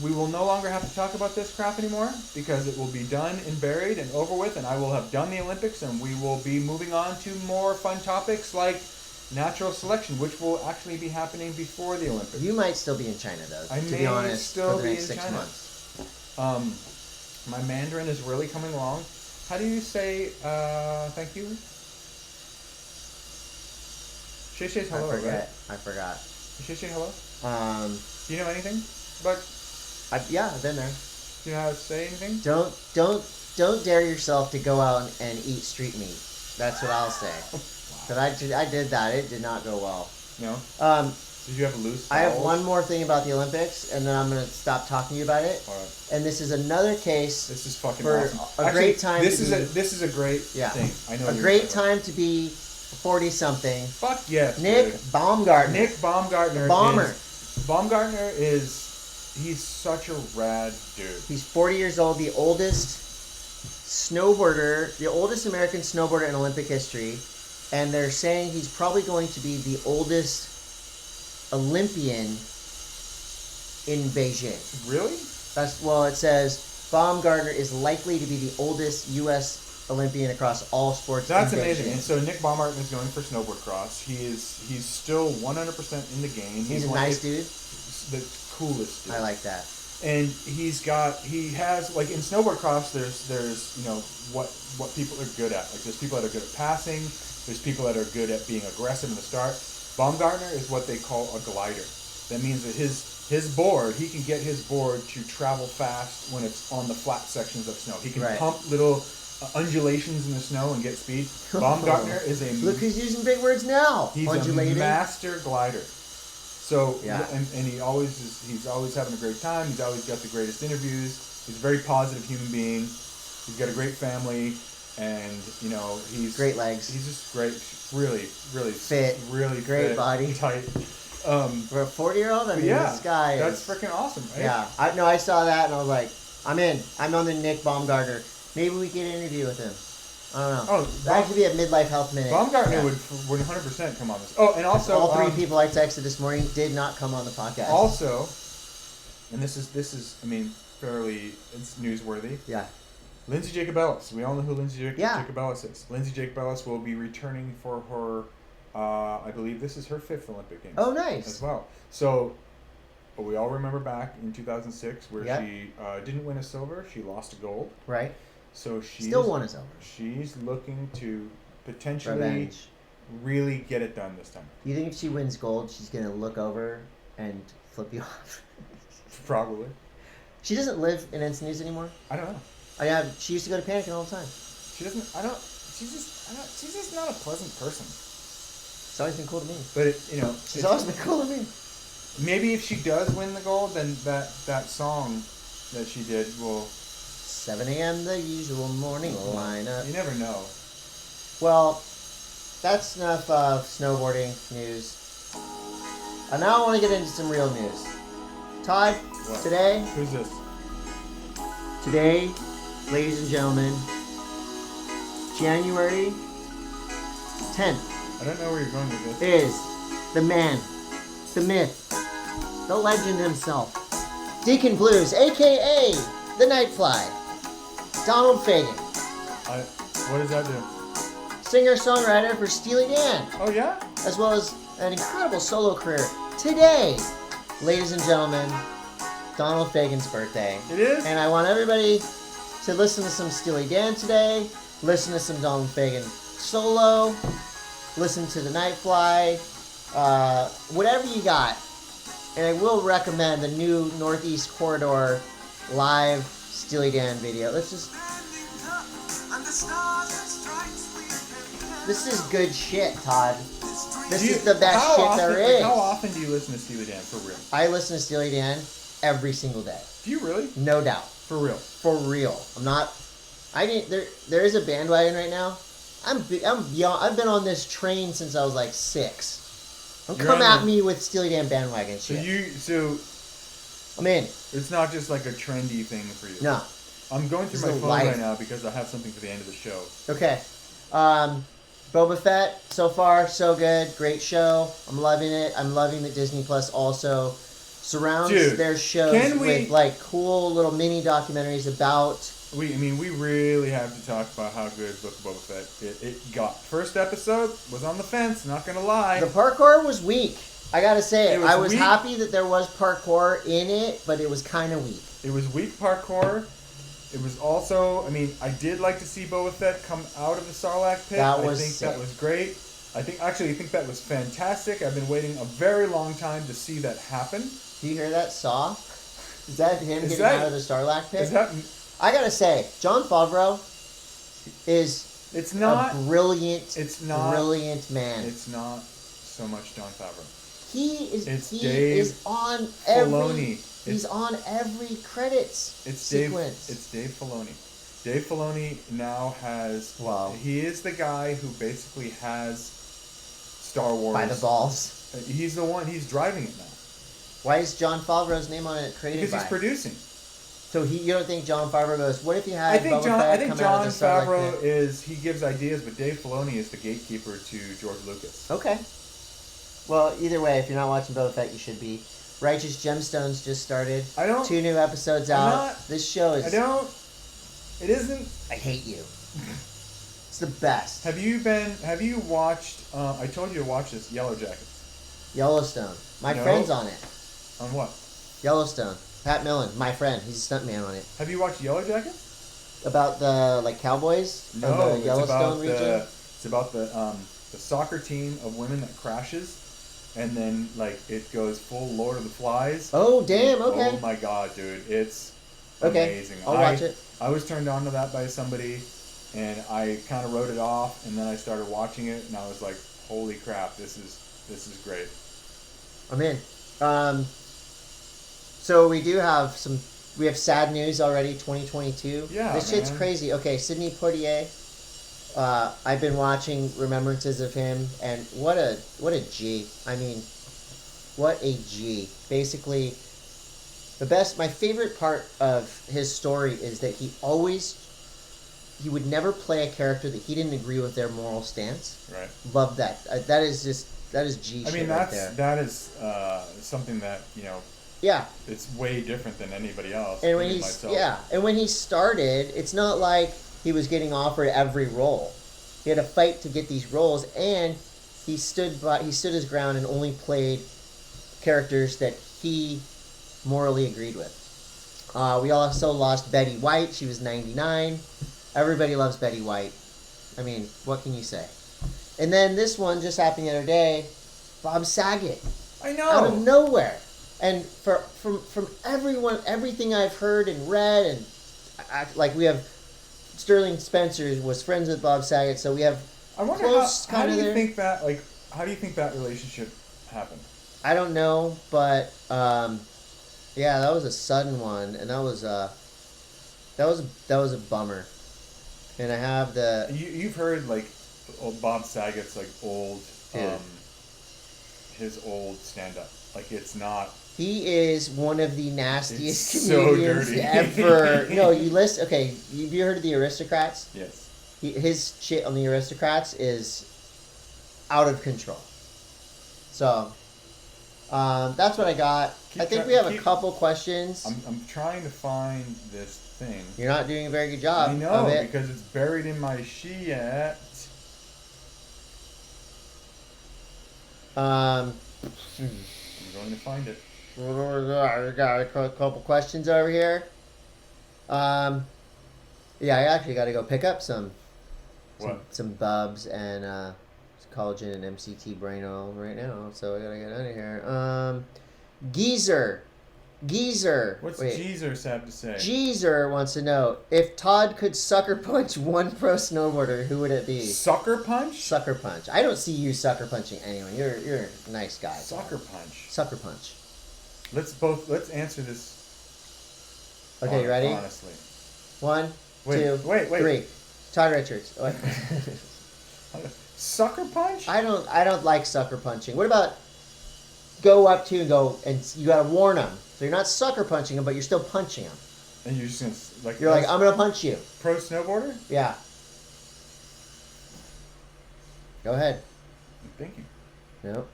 [SPEAKER 2] we will no longer have to talk about this crap anymore because it will be done and buried and over with, and I will have done the Olympics, and we will be moving on to more fun topics like natural selection, which will actually be happening before the Olympics.
[SPEAKER 1] You might still be in China, though.
[SPEAKER 2] I
[SPEAKER 1] to
[SPEAKER 2] may
[SPEAKER 1] be honest,
[SPEAKER 2] still
[SPEAKER 1] for the
[SPEAKER 2] be
[SPEAKER 1] next
[SPEAKER 2] in
[SPEAKER 1] 6
[SPEAKER 2] China.
[SPEAKER 1] months.
[SPEAKER 2] My Mandarin is really coming along. How do you say thank you? Shay Shay's hello, right?
[SPEAKER 1] I forgot.
[SPEAKER 2] Shay Shay hello? Do you know anything?
[SPEAKER 1] I've been there.
[SPEAKER 2] Do you know how to say anything?
[SPEAKER 1] Don't dare yourself to go out and eat street meat. That's what I'll say. Because I did that. It did not go well.
[SPEAKER 2] No? Did you have loose
[SPEAKER 1] I have
[SPEAKER 2] bowels?
[SPEAKER 1] one more thing about the Olympics, and then I'm going to stop talking to you about it.
[SPEAKER 2] All right.
[SPEAKER 1] And this is another case.
[SPEAKER 2] This is fucking
[SPEAKER 1] for
[SPEAKER 2] awesome.
[SPEAKER 1] a great time.
[SPEAKER 2] This is a great thing. I know.
[SPEAKER 1] A great time to be 40-something.
[SPEAKER 2] Fuck yes.
[SPEAKER 1] Nick
[SPEAKER 2] dude.
[SPEAKER 1] Baumgartner.
[SPEAKER 2] Nick Baumgartner.
[SPEAKER 1] The bomber.
[SPEAKER 2] Baumgartner he's such a rad dude.
[SPEAKER 1] He's 40 years old, the oldest snowboarder, the oldest American snowboarder in Olympic history, and they're saying he's probably going to be the oldest Olympian in Beijing.
[SPEAKER 2] Really?
[SPEAKER 1] It says Baumgartner is likely to be the oldest U.S. Olympian across all sports.
[SPEAKER 2] That's
[SPEAKER 1] in
[SPEAKER 2] amazing.
[SPEAKER 1] Beijing.
[SPEAKER 2] And so Nick Baumgartner is going for snowboard cross. He's still 100% in the game.
[SPEAKER 1] He's a nice dude.
[SPEAKER 2] The coolest dude.
[SPEAKER 1] I like that.
[SPEAKER 2] And he has like in snowboard cross there's what people are good at. Like there's people that are good at passing, there's people that are good at being aggressive in the start. Baumgartner is what they call a glider. That means that his board, he can get his board to travel fast when it's on the flat sections of snow. He can pump little undulations in the snow and get speed. Baumgartner is a
[SPEAKER 1] look who's using big words now.
[SPEAKER 2] He's
[SPEAKER 1] undulating.
[SPEAKER 2] A master glider. So and he's always having a great time. He's always got the greatest interviews. He's a very positive human being. He's got a great family, and he's
[SPEAKER 1] great legs.
[SPEAKER 2] He's just great, really, really
[SPEAKER 1] fit,
[SPEAKER 2] really
[SPEAKER 1] great
[SPEAKER 2] fit,
[SPEAKER 1] body,
[SPEAKER 2] tight.
[SPEAKER 1] For a 40-year-old, I mean, this guy is...
[SPEAKER 2] That's freaking awesome, right?
[SPEAKER 1] Yeah, I saw that and I was like, I'm in. I'm on the Nick Baumgartner. Maybe we get an interview with him. I don't know. That could be a midlife health minute.
[SPEAKER 2] Baumgartner would 100% come on this. Oh, and also
[SPEAKER 1] all three people I texted this morning did not come on the podcast.
[SPEAKER 2] Also, and this is I mean it's newsworthy.
[SPEAKER 1] Yeah.
[SPEAKER 2] Lindsay Jacob Ellis. We all know who Lindsay Jacob Ellis is. Lindsay Jacob Ellis will be returning for her. I believe this is her 5th Olympic Games.
[SPEAKER 1] Oh, nice.
[SPEAKER 2] As well. So, but we all remember back in 2006 where she didn't win a silver. She lost a gold.
[SPEAKER 1] Right.
[SPEAKER 2] So she
[SPEAKER 1] still won a silver.
[SPEAKER 2] She's looking to potentially really get it done this time.
[SPEAKER 1] Do you think if she wins gold, she's gonna look over and flip you off?
[SPEAKER 2] Probably.
[SPEAKER 1] She doesn't live in Encinitas anymore.
[SPEAKER 2] I don't know.
[SPEAKER 1] She used to go to Pannikin all the time.
[SPEAKER 2] She doesn't. She's just not a pleasant person.
[SPEAKER 1] It's always been cool to me.
[SPEAKER 2] But
[SPEAKER 1] she's always been cool to me.
[SPEAKER 2] Maybe if she does win the gold, then that song that she did will.
[SPEAKER 1] 7 a.m. the usual morning lineup.
[SPEAKER 2] You never know.
[SPEAKER 1] Well, that's enough of snowboarding news. And now I want to get into some real news. Todd,
[SPEAKER 2] what?
[SPEAKER 1] Today.
[SPEAKER 2] Who's this?
[SPEAKER 1] Today, ladies and gentlemen, January 10th.
[SPEAKER 2] I don't know where you're going with this.
[SPEAKER 1] Is the man, the myth, the legend himself, Deacon Blues, a.k.a. the Nightfly, Donald Fagen.
[SPEAKER 2] What does that do?
[SPEAKER 1] Singer-songwriter for Steely Dan.
[SPEAKER 2] Oh, yeah?
[SPEAKER 1] As well as an incredible solo career. Today, ladies and gentlemen, Donald Fagen's birthday.
[SPEAKER 2] It is?
[SPEAKER 1] And I want everybody to listen to some Steely Dan today, listen to some Donald Fagen solo, listen to the Nightfly, whatever you got. And I will recommend the new Northeast Corridor live Steely Dan video. Let's just... This is good shit, Todd. This is the best shit there is.
[SPEAKER 2] How often do you listen to Steely Dan, for real?
[SPEAKER 1] I listen to Steely Dan every single day.
[SPEAKER 2] Do you really?
[SPEAKER 1] No doubt.
[SPEAKER 2] For real?
[SPEAKER 1] For real. I'm not... There is a bandwagon right now. I've been on this train since I was like 6. Don't come at me with Steely Dan bandwagon shit. I'm in.
[SPEAKER 2] It's not just like a trendy thing for you.
[SPEAKER 1] No.
[SPEAKER 2] I'm going through my phone right now because I have something for the end of the show.
[SPEAKER 1] Okay. Boba Fett, so far, so good. Great show. I'm loving it. I'm loving that Disney Plus also surrounds their shows with like cool little mini documentaries about...
[SPEAKER 2] We really have to talk about how good Book of Boba Fett it got. First episode was on the fence, not gonna lie.
[SPEAKER 1] The parkour was weak. I gotta say it. I was
[SPEAKER 2] weak.
[SPEAKER 1] happy that there was parkour in it, but it was kind of weak.
[SPEAKER 2] It was weak parkour. It was also, I did like to see Boba Fett come out of the Sarlacc pit. That was sick. That was great. I think that was fantastic. I've been waiting a very long time to see that happen.
[SPEAKER 1] Do you hear that saw? Is that him getting out of the Sarlacc pit? I gotta say, Jon Favreau is a brilliant man.
[SPEAKER 2] It's not so much Jon Favreau.
[SPEAKER 1] He's on every credits sequence.
[SPEAKER 2] It's Dave Filoni. Dave Filoni now has...
[SPEAKER 1] Wow.
[SPEAKER 2] He is the guy who basically has Star Wars...
[SPEAKER 1] By the balls.
[SPEAKER 2] He's the one. He's driving it now.
[SPEAKER 1] Why is Jon Favreau's name on it created
[SPEAKER 2] Because he's producing.
[SPEAKER 1] So you don't think Jon Favreau goes, what if you had
[SPEAKER 2] I think Jon Favreau
[SPEAKER 1] is...
[SPEAKER 2] He gives ideas, but Dave Filoni is the gatekeeper to George Lucas.
[SPEAKER 1] Okay. Well, either way, if you're not watching Boba Fett, you should be. Righteous Gemstones just started. 2 new episodes out. This show is...
[SPEAKER 2] It isn't...
[SPEAKER 1] I hate you. It's the best.
[SPEAKER 2] Have you watched... I told you to watch this, Yellow Jackets.
[SPEAKER 1] Yellowstone. My friend's on it.
[SPEAKER 2] On what?
[SPEAKER 1] Yellowstone. Pat Millen, my friend. He's a stuntman on it.
[SPEAKER 2] Have you watched Yellow Jackets?
[SPEAKER 1] About the, cowboys?
[SPEAKER 2] No,
[SPEAKER 1] the Yellowstone region?
[SPEAKER 2] It's about the soccer team of women that crashes. And then, it goes full Lord of the Flies.
[SPEAKER 1] Oh, damn, okay.
[SPEAKER 2] Oh, my God, dude. It's amazing.
[SPEAKER 1] I'll watch it.
[SPEAKER 2] I was turned on to that by somebody, and I kind of wrote it off, and then I started watching it, and I was like, holy crap, this is great.
[SPEAKER 1] I'm in. So we do have we have sad news already, 2022.
[SPEAKER 2] Yeah,
[SPEAKER 1] this shit's crazy. Okay, Sidney Poitier. I've been watching remembrances of him, and what a G. What a G. Basically, my favorite part of his story is that he would never play a character that he didn't agree with their moral stance.
[SPEAKER 2] Right. Love that.
[SPEAKER 1] That is G shit right there.
[SPEAKER 2] That is something that,
[SPEAKER 1] yeah.
[SPEAKER 2] It's way different than anybody else.
[SPEAKER 1] And when he started, it's not like he was getting offered every role. He had to fight to get these roles, and he stood his ground and only played characters that he morally agreed with. We also lost Betty White. She was 99. Everybody loves Betty White. What can you say? And then this one just happened the other day. Bob Saget.
[SPEAKER 2] I know.
[SPEAKER 1] Out of nowhere. And from everything I've heard and read, and we have Sterling Spencer was friends with Bob Saget, so we have.
[SPEAKER 2] I wonder how do you think that relationship happened?
[SPEAKER 1] I don't know, but yeah, that was a sudden one, and that was a bummer. And I have
[SPEAKER 2] you've heard old Bob Saget's old his old stand up. It's not.
[SPEAKER 1] He is one of the nastiest comedians ever. No, you listen. Okay, have you heard of the Aristocrats?
[SPEAKER 2] Yes.
[SPEAKER 1] His shit on the Aristocrats is out of control. So, that's what I got. I think we have a couple questions.
[SPEAKER 2] I'm trying to find this thing.
[SPEAKER 1] You're not doing a very good job.
[SPEAKER 2] I know, because it's buried in my sheet. I'm going to find it.
[SPEAKER 1] We got a couple questions over here. Yeah, I actually got to go pick up some bubs and It's collagen and MCT brain oil right now, so I gotta get out of here. Geezer.
[SPEAKER 2] What's
[SPEAKER 1] Wait.
[SPEAKER 2] Jesus have to say?
[SPEAKER 1] Geezer wants to know if Todd could sucker punch one pro snowboarder, who would it be?
[SPEAKER 2] Sucker punch?
[SPEAKER 1] Sucker punch. I don't see you sucker punching anyone. You're a nice guy.
[SPEAKER 2] Sucker punch.
[SPEAKER 1] Sucker punch.
[SPEAKER 2] Let's answer this.
[SPEAKER 1] Okay, you ready?
[SPEAKER 2] Honestly.
[SPEAKER 1] 1,
[SPEAKER 2] Wait,
[SPEAKER 1] 2,
[SPEAKER 2] wait.
[SPEAKER 1] 3. Todd Richards. Oh,
[SPEAKER 2] Sucker punch?
[SPEAKER 1] I don't like sucker punching. What about go up to and go and you gotta warn them. So you're not sucker punching them, but you're still punching them.
[SPEAKER 2] And you're just gonna like.
[SPEAKER 1] You're like, I'm gonna punch you.
[SPEAKER 2] Pro snowboarder?
[SPEAKER 1] Yeah. Go ahead.
[SPEAKER 2] Thank you.
[SPEAKER 1] No.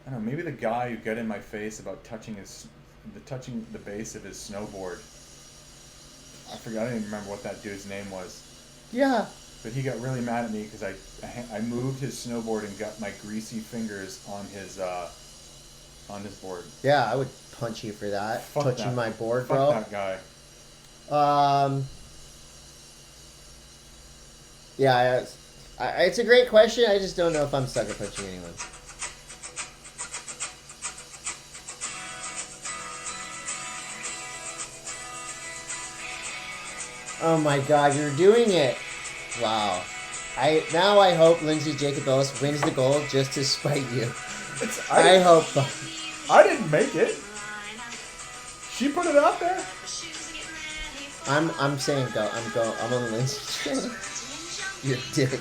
[SPEAKER 2] I don't know. Maybe the guy who got in my face about touching the base of his snowboard. I forgot. I don't even remember what that dude's name was.
[SPEAKER 1] Yeah.
[SPEAKER 2] But he got really mad at me because I moved his snowboard and got my greasy fingers on his board.
[SPEAKER 1] Yeah, I would punch you for that.
[SPEAKER 2] Fuck
[SPEAKER 1] Touching
[SPEAKER 2] that.
[SPEAKER 1] my board,
[SPEAKER 2] Fuck
[SPEAKER 1] bro.
[SPEAKER 2] that guy.
[SPEAKER 1] Yeah, it's a great question. I just don't know if I'm sucker punching anyone. Oh my God, you're doing it! Wow. Now I hope Lindsay Jacobellis wins the gold just to spite you. I hope.
[SPEAKER 2] I didn't make it. She put it out there.
[SPEAKER 1] I'm saying go. I'm on Lindsay. You're a dick.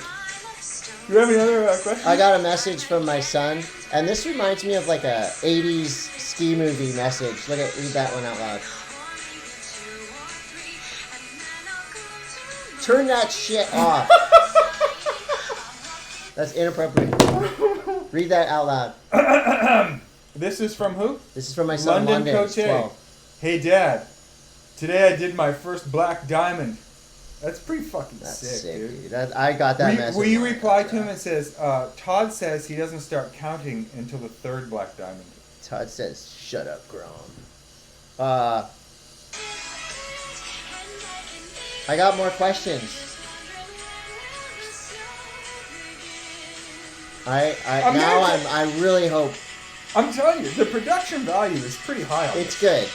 [SPEAKER 2] Do you have any other questions?
[SPEAKER 1] I got a message from my son, and this reminds me of like a 80s ski movie message. Read that one out loud. Turn that shit off. That's inappropriate. Read that out loud.
[SPEAKER 2] This is from who?
[SPEAKER 1] This is from my son,
[SPEAKER 2] London
[SPEAKER 1] Monday. He's
[SPEAKER 2] Coté.
[SPEAKER 1] 12.
[SPEAKER 2] Hey Dad, today I did my first black diamond. That's pretty fucking
[SPEAKER 1] That's
[SPEAKER 2] sick, dude.
[SPEAKER 1] I got that message.
[SPEAKER 2] Will you reply to him and says, Todd says he doesn't start counting until the third black diamond.
[SPEAKER 1] Todd says, shut up, Grom. I got more questions. I really hope.
[SPEAKER 2] I'm telling you, the production value is pretty high on
[SPEAKER 1] It's good.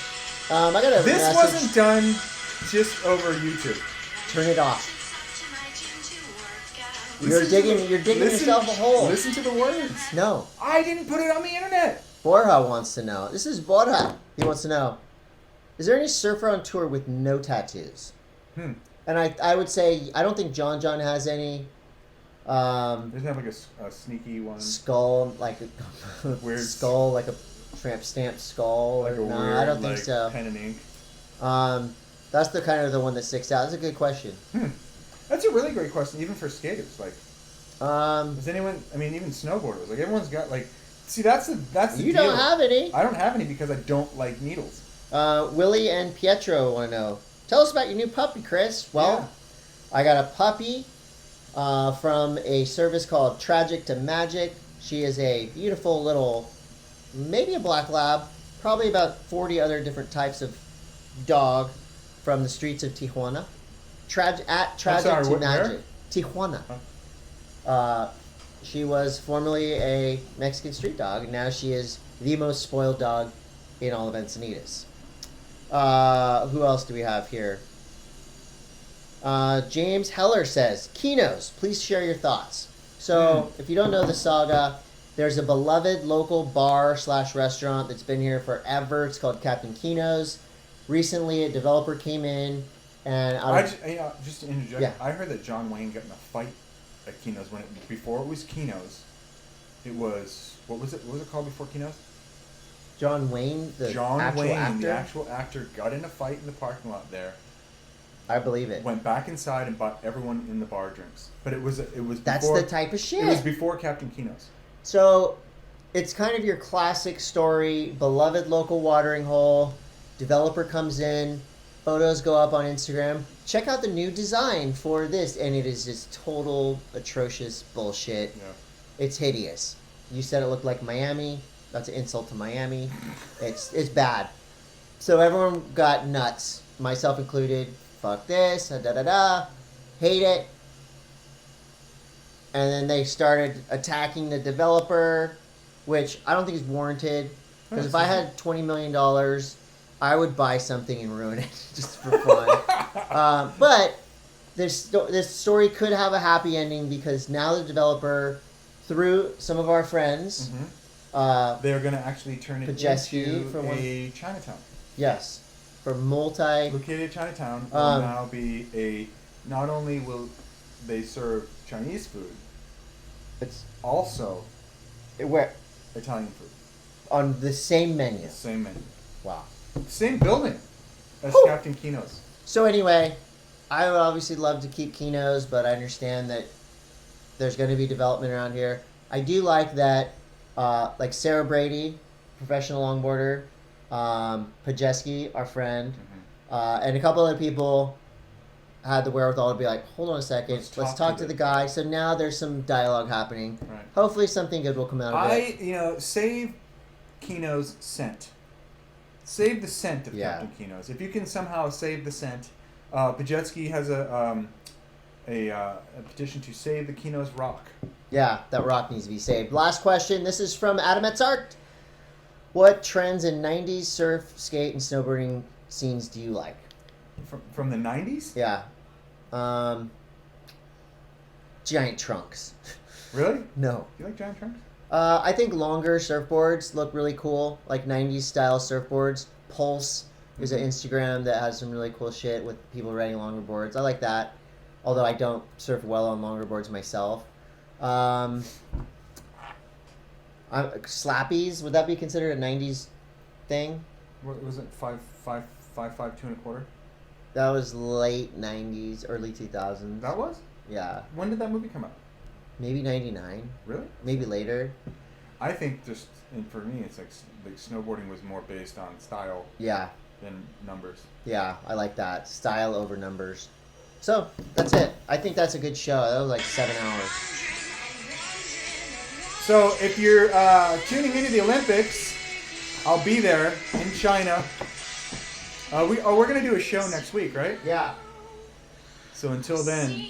[SPEAKER 1] I got a
[SPEAKER 2] This
[SPEAKER 1] message.
[SPEAKER 2] wasn't done just over YouTube.
[SPEAKER 1] Turn it off. You're digging yourself a hole.
[SPEAKER 2] Listen to the words.
[SPEAKER 1] No.
[SPEAKER 2] I didn't put it on the internet.
[SPEAKER 1] Borja wants to know. This is Borja. He wants to know. Is there any surfer on tour with no tattoos? And I would say, I don't think John has any.
[SPEAKER 2] Doesn't have like a sneaky one.
[SPEAKER 1] Skull, like a
[SPEAKER 2] Weird
[SPEAKER 1] skull, like a tramp stamp skull.
[SPEAKER 2] Like a
[SPEAKER 1] no,
[SPEAKER 2] weird,
[SPEAKER 1] I don't think
[SPEAKER 2] like,
[SPEAKER 1] so.
[SPEAKER 2] pen and ink.
[SPEAKER 1] That's the kind of the one that sticks out. That's a good question.
[SPEAKER 2] That's a really great question, even for skaters. Like, does anyone? I mean, even snowboarders. Like, everyone's got like. See, that's the
[SPEAKER 1] You
[SPEAKER 2] deal.
[SPEAKER 1] don't have any.
[SPEAKER 2] I don't have any because I don't like needles.
[SPEAKER 1] Willie and Pietro want to know. Tell us about your new puppy, Chris. Well, yeah. I got a puppy from a service called Tragic to Magic. She is a beautiful little, maybe a black lab, probably about 40 other different types of dog from the streets of Tijuana. Tragic to Magic. Tijuana.
[SPEAKER 2] Huh?
[SPEAKER 1] She was formerly a Mexican street dog. Now she is the most spoiled dog in all of Encinitas. Who else do we have here? James Heller says, Kino's, please share your thoughts. So, if you don't know the saga, there's a beloved local bar/restaurant that's been here forever. It's called Captain Kino's. Recently, a developer came in and
[SPEAKER 2] just to interject,
[SPEAKER 1] yeah.
[SPEAKER 2] I heard that John Wayne got in a fight at Kino's before it was Kino's. It was what was it called before Kino's?
[SPEAKER 1] John Wayne, the actual actor,
[SPEAKER 2] got in a fight in the parking lot there.
[SPEAKER 1] I believe it.
[SPEAKER 2] Went back inside and bought everyone in the bar drinks. But it was
[SPEAKER 1] That's
[SPEAKER 2] before,
[SPEAKER 1] the type of shit.
[SPEAKER 2] It was before Captain Kino's.
[SPEAKER 1] So, it's kind of your classic story. Beloved local watering hole. Developer comes in. Photos go up on Instagram. Check out the new design for this, and it is just total atrocious bullshit.
[SPEAKER 2] Yeah.
[SPEAKER 1] It's hideous. You said it looked like Miami. That's an insult to Miami. It's bad. So everyone got nuts, myself included. Fuck this, da da da. Hate it. and then they started attacking the developer, which I don't think is warranted. Because if I had $20 million, I would buy something and ruin it just for fun. But this story could have a happy ending because now the developer, through some of our friends,
[SPEAKER 2] they're going to actually turn it
[SPEAKER 1] Pajeski
[SPEAKER 2] into a Chinatown.
[SPEAKER 1] Yes, for
[SPEAKER 2] Located Chinatown will now be a. Not only will they serve Chinese food, it's also
[SPEAKER 1] where
[SPEAKER 2] Italian food
[SPEAKER 1] on the same menu.
[SPEAKER 2] Same menu.
[SPEAKER 1] Wow.
[SPEAKER 2] Same building as Captain Kino's.
[SPEAKER 1] So anyway, I would obviously love to keep Kino's, but I understand that there's going to be development around here. I do like that, like Sarah Brady, professional longboarder, Pajeski, our friend, and a couple other people had the wherewithal to be like, hold on a second, let's talk to the guy. So now there's some dialogue happening.
[SPEAKER 2] Right.
[SPEAKER 1] Hopefully something good will come out of it.
[SPEAKER 2] Save Kino's scent. Save the scent of Captain Kino's. If you can somehow save the scent, Pajeski has a petition to save the Kino's rock.
[SPEAKER 1] Yeah, that rock needs to be saved. Last question. This is from Adam Etsart. What trends in 90s surf, skate, and snowboarding scenes do you like?
[SPEAKER 2] From the 90s?
[SPEAKER 1] Yeah. Giant trunks.
[SPEAKER 2] Really?
[SPEAKER 1] No.
[SPEAKER 2] You like giant trunks?
[SPEAKER 1] I think longer surfboards look really cool, like 90s style surfboards. Pulse is an Instagram that has some really cool shit with people riding longer boards. I like that, although I don't surf well on longer boards myself. Slappies, would that be considered a 90s thing?
[SPEAKER 2] What was it? 5'2 1/4"?
[SPEAKER 1] That was late 90s, early 2000s.
[SPEAKER 2] That was?
[SPEAKER 1] Yeah.
[SPEAKER 2] When did that movie come out?
[SPEAKER 1] Maybe 99.
[SPEAKER 2] Really?
[SPEAKER 1] Maybe later.
[SPEAKER 2] I think and for me, it's like snowboarding was more based on style than numbers.
[SPEAKER 1] Yeah, I like that. Style over numbers. So, that's it. I think that's a good show. That was like 7 hours.
[SPEAKER 2] So, if you're tuning into the Olympics, I'll be there in China. We're going to do a show next week, right?
[SPEAKER 1] Yeah.
[SPEAKER 2] So until then,